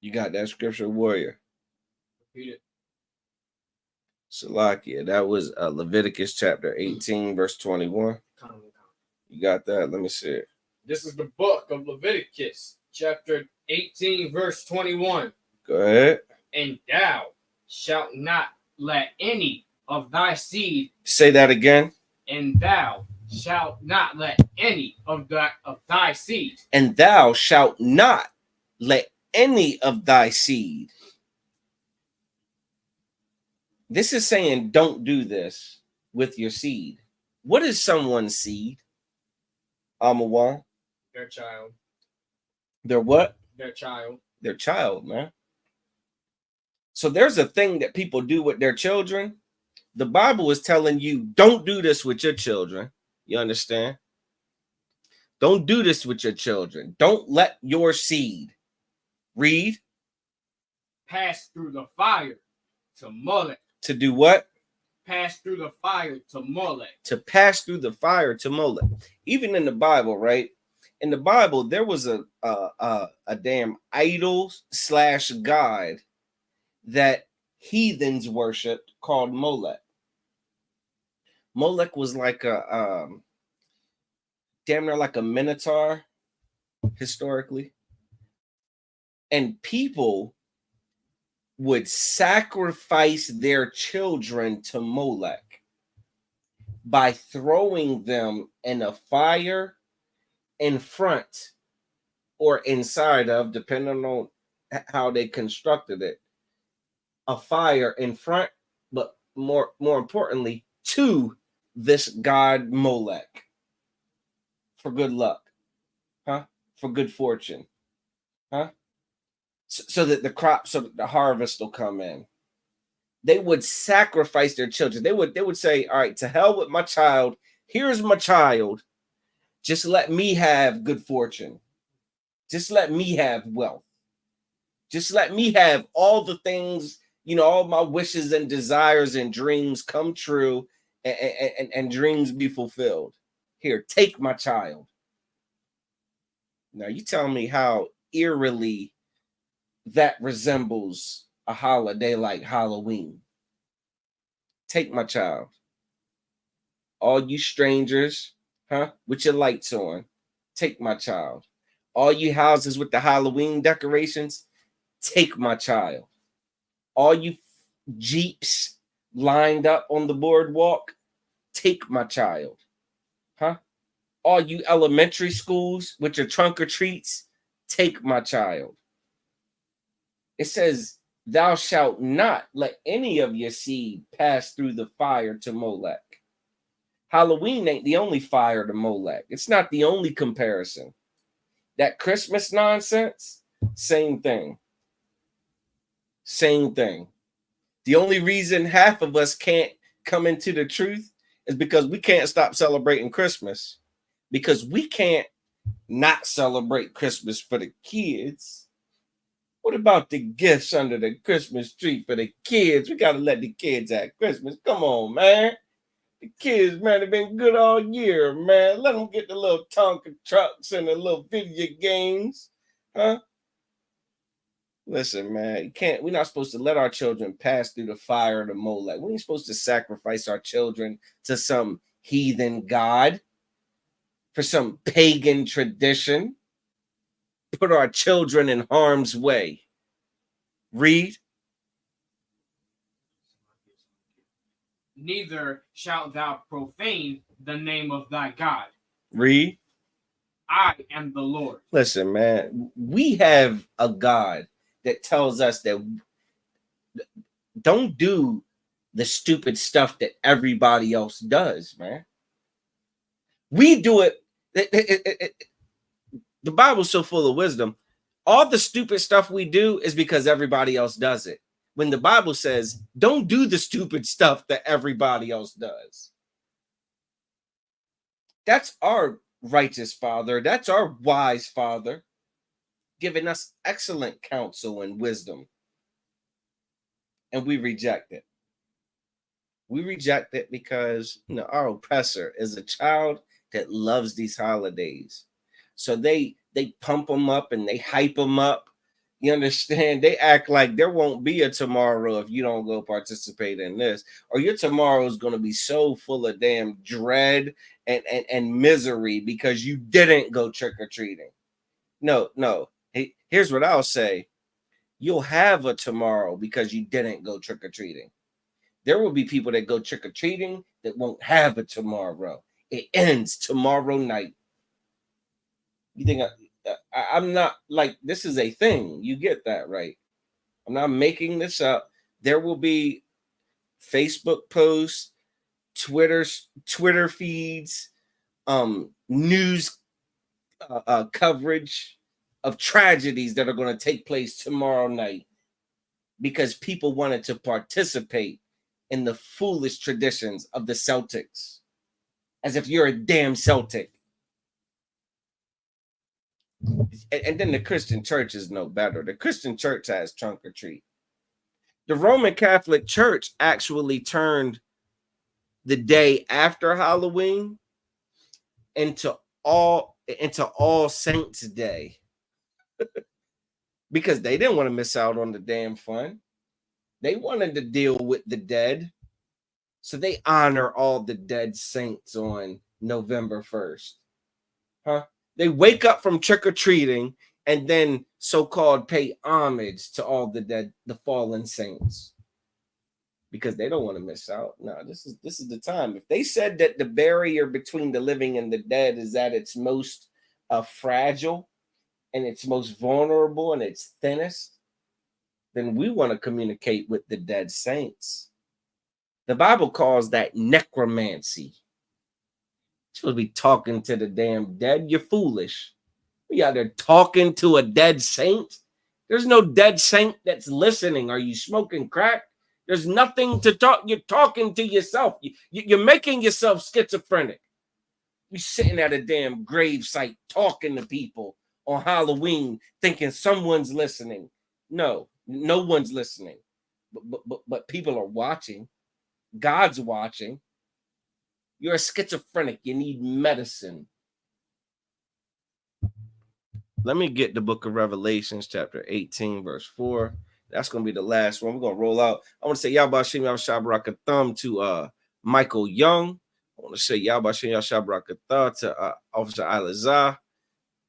You got that scripture, warrior? Repeat it. Salakia. That was Leviticus chapter 18, verse 21. You got that? Let me see it. This is the book of Leviticus, chapter 18, verse 21. Go ahead. And thou shalt not let any of thy seed. Say that again. And thou shalt not let any of thy seed. And thou shalt not let any of thy seed. This is saying don't do this with your seed. What is someone's seed? Amawan? Their child. Their what? Their child. Their child, man. So there's a thing that people do with their children. The Bible is telling you don't do this with your children. You understand? Don't do this with your children. Don't let your seed read. Pass through the fire to Molech. To do what? Pass through the fire to Molech. To pass through the fire to Molech. Even in the Bible, right? In the Bible, there was a damn idol / god that heathens worshipped called Molech. Molech was like a damn near like a minotaur historically. And people would sacrifice their children to Molech by throwing them in a fire in front or inside of, depending on how they constructed it, a fire in front, but more importantly, to this god Molech for good luck, huh? For good fortune, huh? So that the crop, so that the harvest will come in. They would sacrifice their children. They would say, all right, to hell with my child. Here's my child. Just let me have good fortune. Just let me have wealth. Just let me have all the things, all my wishes and desires and dreams come true and dreams be fulfilled. Here, take my child. Now, you tell me how eerily that resembles a holiday like Halloween. Take my child. All you strangers, huh, with your lights on, take my child. All you houses with the Halloween decorations, take my child. All you Jeeps lined up on the boardwalk, take my child. Huh? All you elementary schools with your trunk or treats, take my child. It says, thou shalt not let any of your seed pass through the fire to Molech. Halloween ain't the only fire to Molech. It's not the only comparison. That Christmas nonsense, same thing. Same thing. The only reason half of us can't come into the truth is because we can't stop celebrating Christmas. Because we can't not celebrate Christmas for the kids? What about the gifts under the Christmas tree for the kids? We gotta let the kids have Christmas. Come on, man. The kids, man, have been good all year, man. Let them get the little Tonka trucks and the little video games, huh? Listen, man, we're not supposed to let our children pass through the fire of the Molech. We ain't supposed to sacrifice our children to some heathen god, for some pagan tradition, put our children in harm's way. Read. Neither shalt thou profane the name of thy God. Read. I am the Lord. Listen, man, we have a God that tells us that don't do the stupid stuff that everybody else does, man. We do it. The Bible's so full of wisdom. All the stupid stuff we do is because everybody else does it. When the Bible says, don't do the stupid stuff that everybody else does. That's our righteous Father. That's our wise Father, giving us excellent counsel and wisdom. And we reject it. We reject it because, you know, our oppressor is a child that loves these holidays. So they pump them up and they hype them up. You understand? They act like there won't be a tomorrow if you don't go participate in this, or your tomorrow is going to be so full of damn dread and misery because you didn't go trick-or-treating. No. Hey, here's what I'll say. You'll have a tomorrow because you didn't go trick-or-treating. There will be people that go trick-or-treating that won't have a tomorrow. It ends tomorrow night. You think I'm not like, this is a thing. You get that, right? I'm not making this up. There will be Facebook posts, Twitter feeds, news coverage of tragedies that are going to take place tomorrow night because people wanted to participate in the foolish traditions of the Celtics, as if you're a damn Celtic. And then the Christian church is no better. The Christian church has trunk or treat. The Roman Catholic Church actually turned the day after Halloween into All Saints Day because they didn't want to miss out on the damn fun. They wanted to deal with the dead. So they honor all the dead saints on November 1st. Huh? They wake up from trick-or-treating and then so-called pay homage to all the dead, the fallen saints, because they don't want to miss out. No, this is the time. If they said that the barrier between the living and the dead is at its most fragile and its most vulnerable and its thinnest, then we want to communicate with the dead saints. The Bible calls that necromancy. You're supposed to be talking to the damn dead. You're foolish. We out there talking to a dead saint. There's no dead saint that's listening. Are you smoking crack? There's nothing to talk. You're talking to yourself. You're making yourself schizophrenic. You're sitting at a damn grave site talking to people on Halloween thinking someone's listening. No one's listening. But people are watching. God's watching. You're a schizophrenic. You need medicine. Let me get the book of Revelations, chapter 18, verse 4. That's going to be the last one. We're going to roll out. I want to say Yahbashim Yahshabarakatham to Michael Young. I want to say Yahbashim Yahshabarakatham to Officer Alizah.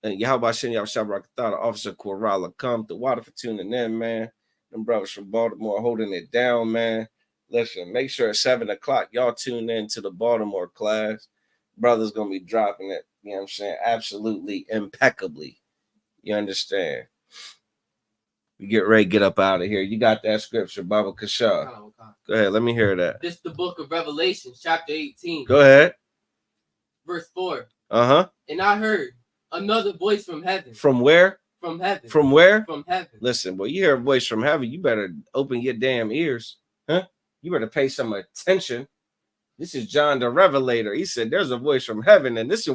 And Yahbashim Yahshabarakatham to Officer Korala. Come to Water for tuning in, man. Them brothers from Baltimore holding it down, man. Listen, make sure at 7 o'clock, y'all tune in to the Baltimore class. Brother's going to be dropping it, you know what I'm saying, absolutely impeccably. You understand? We get ready to get up out of here. You got that scripture, Baba Kashar. Go ahead, let me hear that. This is the book of Revelation, chapter 18. Go ahead. Verse 4. Uh-huh. And I heard another voice from heaven. From where? From heaven. From where? From heaven. Listen, boy, you hear a voice from heaven, you better open your damn ears. Huh? You better pay some attention. This is John the Revelator. He said, "There's a voice from heaven, and this is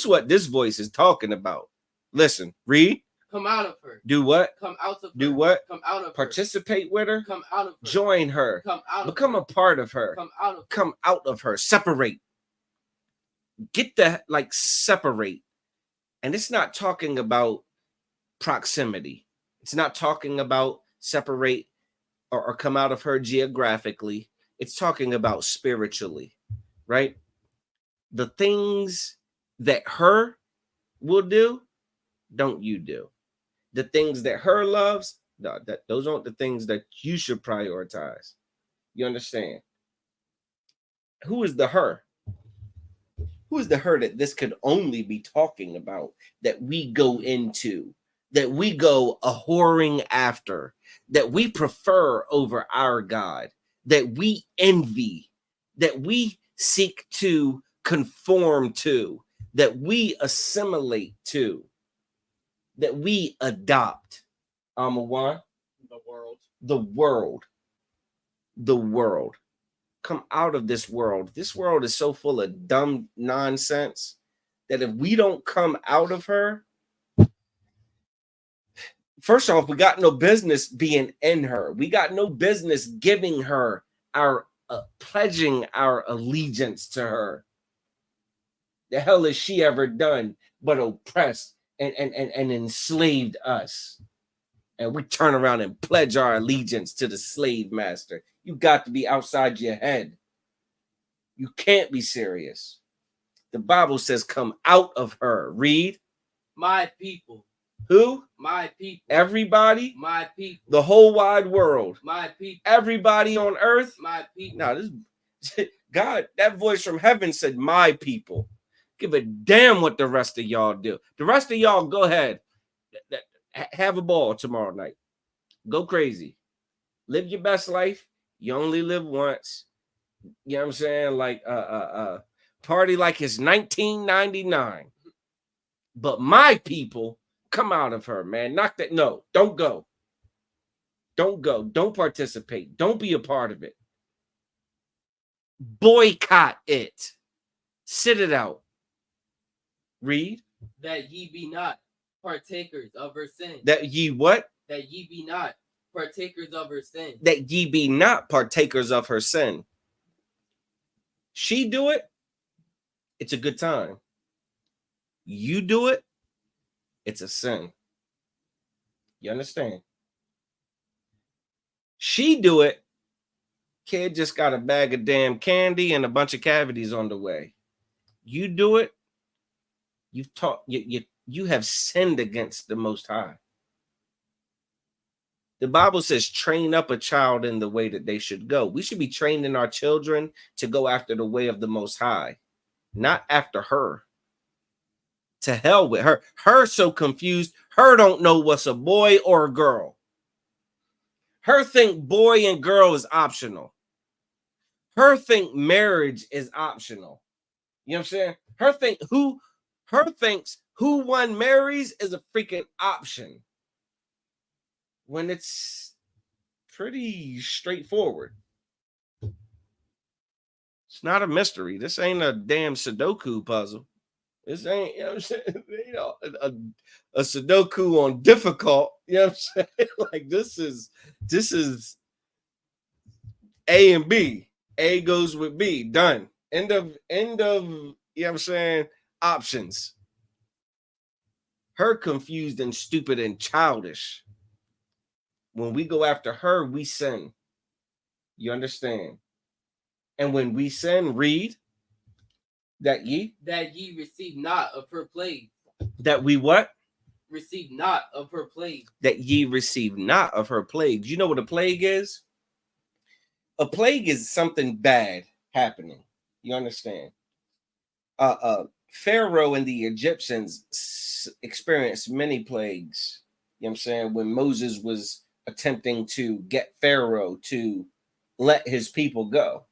what this voice is talking about." Listen, read. Come out of her. Do what? Come out of her. Do what? Come out of her. Participate with her. Come out of her. Join her. Come out of Become her. a part of her. Come out of her. Come out of her. Separate. Get that, like, separate. And it's not talking about proximity. It's not talking about separate or come out of her geographically. It's talking about spiritually, right? The things that her will do, don't you do. The things that her loves, no, those aren't the things that you should prioritize. You understand? Who is the her? Who is the her that this could only be talking about, that we go into, that we go a whoring after, that we prefer over our God, that we envy, that we seek to conform to, that we assimilate to, that we adopt? One, The world. the world. The world. Come out of this world. This world is so full of dumb nonsense that if we don't come out of her, first off, we got no business being in her. We got no business giving her our pledging our allegiance to her. The hell has she ever done but oppressed and enslaved us? And we turn around and pledge our allegiance to the slave master. You got to be outside your head. You can't be serious. The Bible says, come out of her. Read. My people. Who? My people. Everybody. My people. The whole wide world. My people. Everybody on earth. My people. Now, this God, that voice from heaven said, my people. Give a damn what the rest of y'all do. The rest of y'all, go ahead. Have a ball tomorrow night. Go crazy. Live your best life. You only live once. You know what I'm saying? Like party like it's 1999. But my people, come out of her, man. Knock that. No, don't go. Don't go. Don't participate. Don't be a part of it. Boycott it. Sit it out. Read. That ye be not partakers of her sin. That ye what? That ye be not partakers of her sin. That ye be not partakers of her sin. She do it, it's a good time. You do it, it's a sin. You understand? She do it, kid just got a bag of damn candy and a bunch of cavities on the way. You do it, you have sinned against the Most High. The Bible says, train up a child in the way that they should go. We should be training our children to go after the way of the Most High, not after her. To hell with her. Her so confused. Her don't know what's a boy or a girl. Her think boy and girl is optional. Her think marriage is optional. You know what I'm saying? Her thinks who one marries is a freaking option, when it's pretty straightforward. It's not a mystery. This ain't a damn Sudoku puzzle. This ain't, you know what I'm saying? You know, a Sudoku on difficult. You know what I'm saying? Like this is A and B. A goes with B. Done. End of, you know what I'm saying? Options. Her confused and stupid and childish. When we go after her, we sin. You understand? And when we sin, read that ye receive not of her plague. That we what? Receive not of her plague. That ye receive not of her plague. You know what a plague is? A plague is something bad happening. You understand? Pharaoh and the Egyptians experienced many plagues. You know what I'm saying? When Moses was attempting to get Pharaoh to let his people go,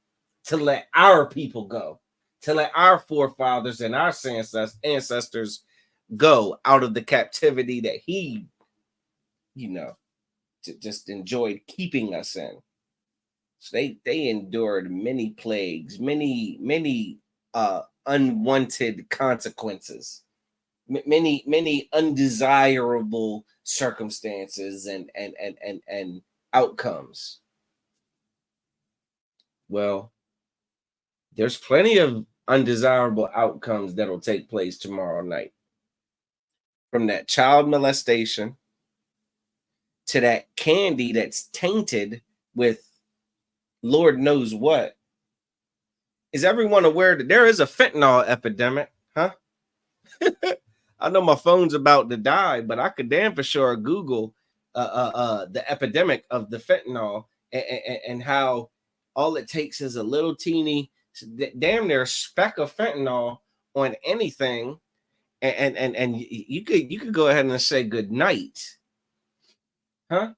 to let our people go, to let our forefathers and our ancestors go out of the captivity that he, you know, just enjoyed keeping us in. So they endured many plagues, many unwanted consequences, many undesirable circumstances and outcomes. Well, there's plenty of undesirable outcomes that'll take place tomorrow night. From that child molestation to that candy that's tainted with Lord knows what. Is everyone aware that there is a fentanyl epidemic? Huh? I know my phone's about to die, but I could damn for sure Google the epidemic of the fentanyl and how all it takes is a little teeny, damn near speck of fentanyl on anything, and you could go ahead and say good night, huh?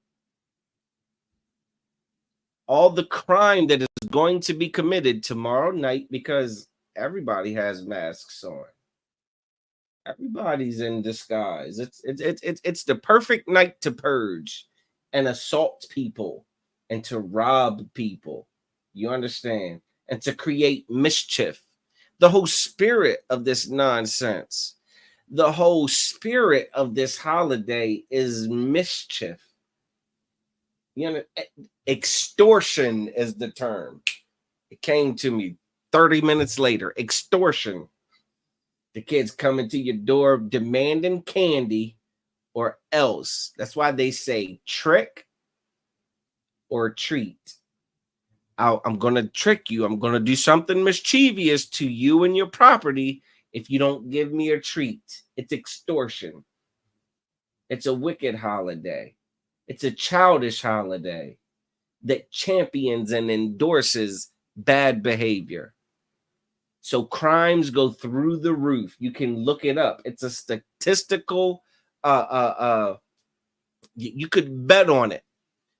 All the crime that is going to be committed tomorrow night because everybody has masks on. Everybody's in disguise. It's the perfect night to purge and assault people and to rob people. You understand? And to create mischief. The whole spirit of this nonsense, the whole spirit of this holiday is mischief. You know, extortion is the term. It came to me 30 minutes later. Extortion. The kids coming to your door demanding candy or else. That's why they say trick or treat. I'm going to trick you. I'm going to do something mischievous to you and your property if you don't give me a treat. It's extortion. It's a wicked holiday. It's a childish holiday that champions and endorses bad behavior. So crimes go through the roof. You can look it up. It's a statistical, you could bet on it.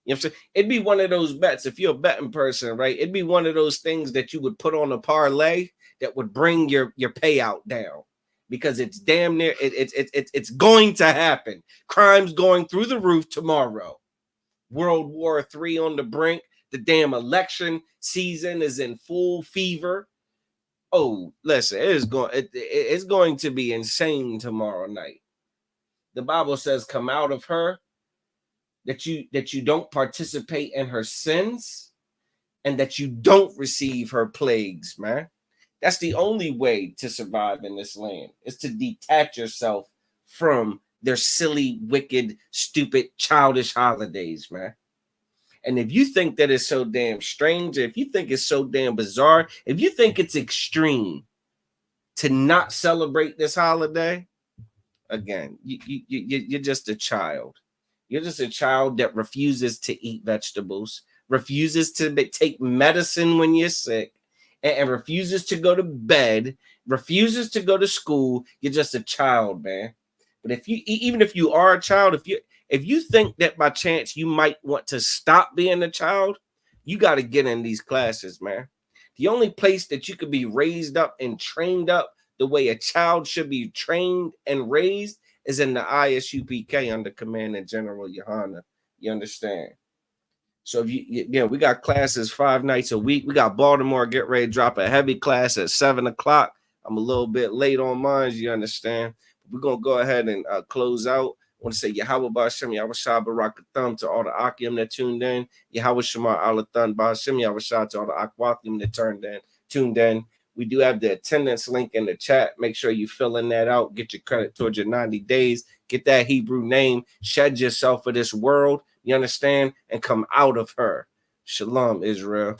You know what I'm saying? It'd be one of those bets. If you're a betting person, right? It'd be one of those things that you would put on a parlay that would bring your payout down because it's damn near, it's going to happen. Crime's going through the roof tomorrow. World War III on the brink. The damn election season is in full fever. Oh, listen, it's going to be insane tomorrow night. The Bible says, come out of her, that you don't participate in her sins, and that you don't receive her plagues, man. That's the only way to survive in this land, is to detach yourself from their silly, wicked, stupid, childish holidays, man. And if you think that is so damn strange, if you think it's so damn bizarre, if you think it's extreme to not celebrate this holiday, again, you're just a child. You're just a child that refuses to eat vegetables, refuses to take medicine when you're sick, and refuses to go to bed, refuses to go to school. You're just a child, man. But even if you are a child, if you think that by chance you might want to stop being a child, you got to get in these classes, man. The only place that you could be raised up and trained up the way a child should be trained and raised is in the ISUPK under Command and General Yohana. You understand? So if we got classes 5 nights a week. We got Baltimore get ready to drop a heavy class at 7 o'clock. I'm a little bit late on mine, you understand? We're going to go ahead and close out. I want to say Yahweh Ba'Shem, Yahweh Shah Barak Thumb to all the Akim that tuned in. Yahweh Shema Alathun Ba'Shem, Yahweh Shah to all the Akwathim that tuned in. We do have the attendance link in the chat. Make sure you fill in that out. Get your credit towards your 90 days. Get that Hebrew name. Shed yourself for this world. You understand? And come out of her. Shalom, Israel.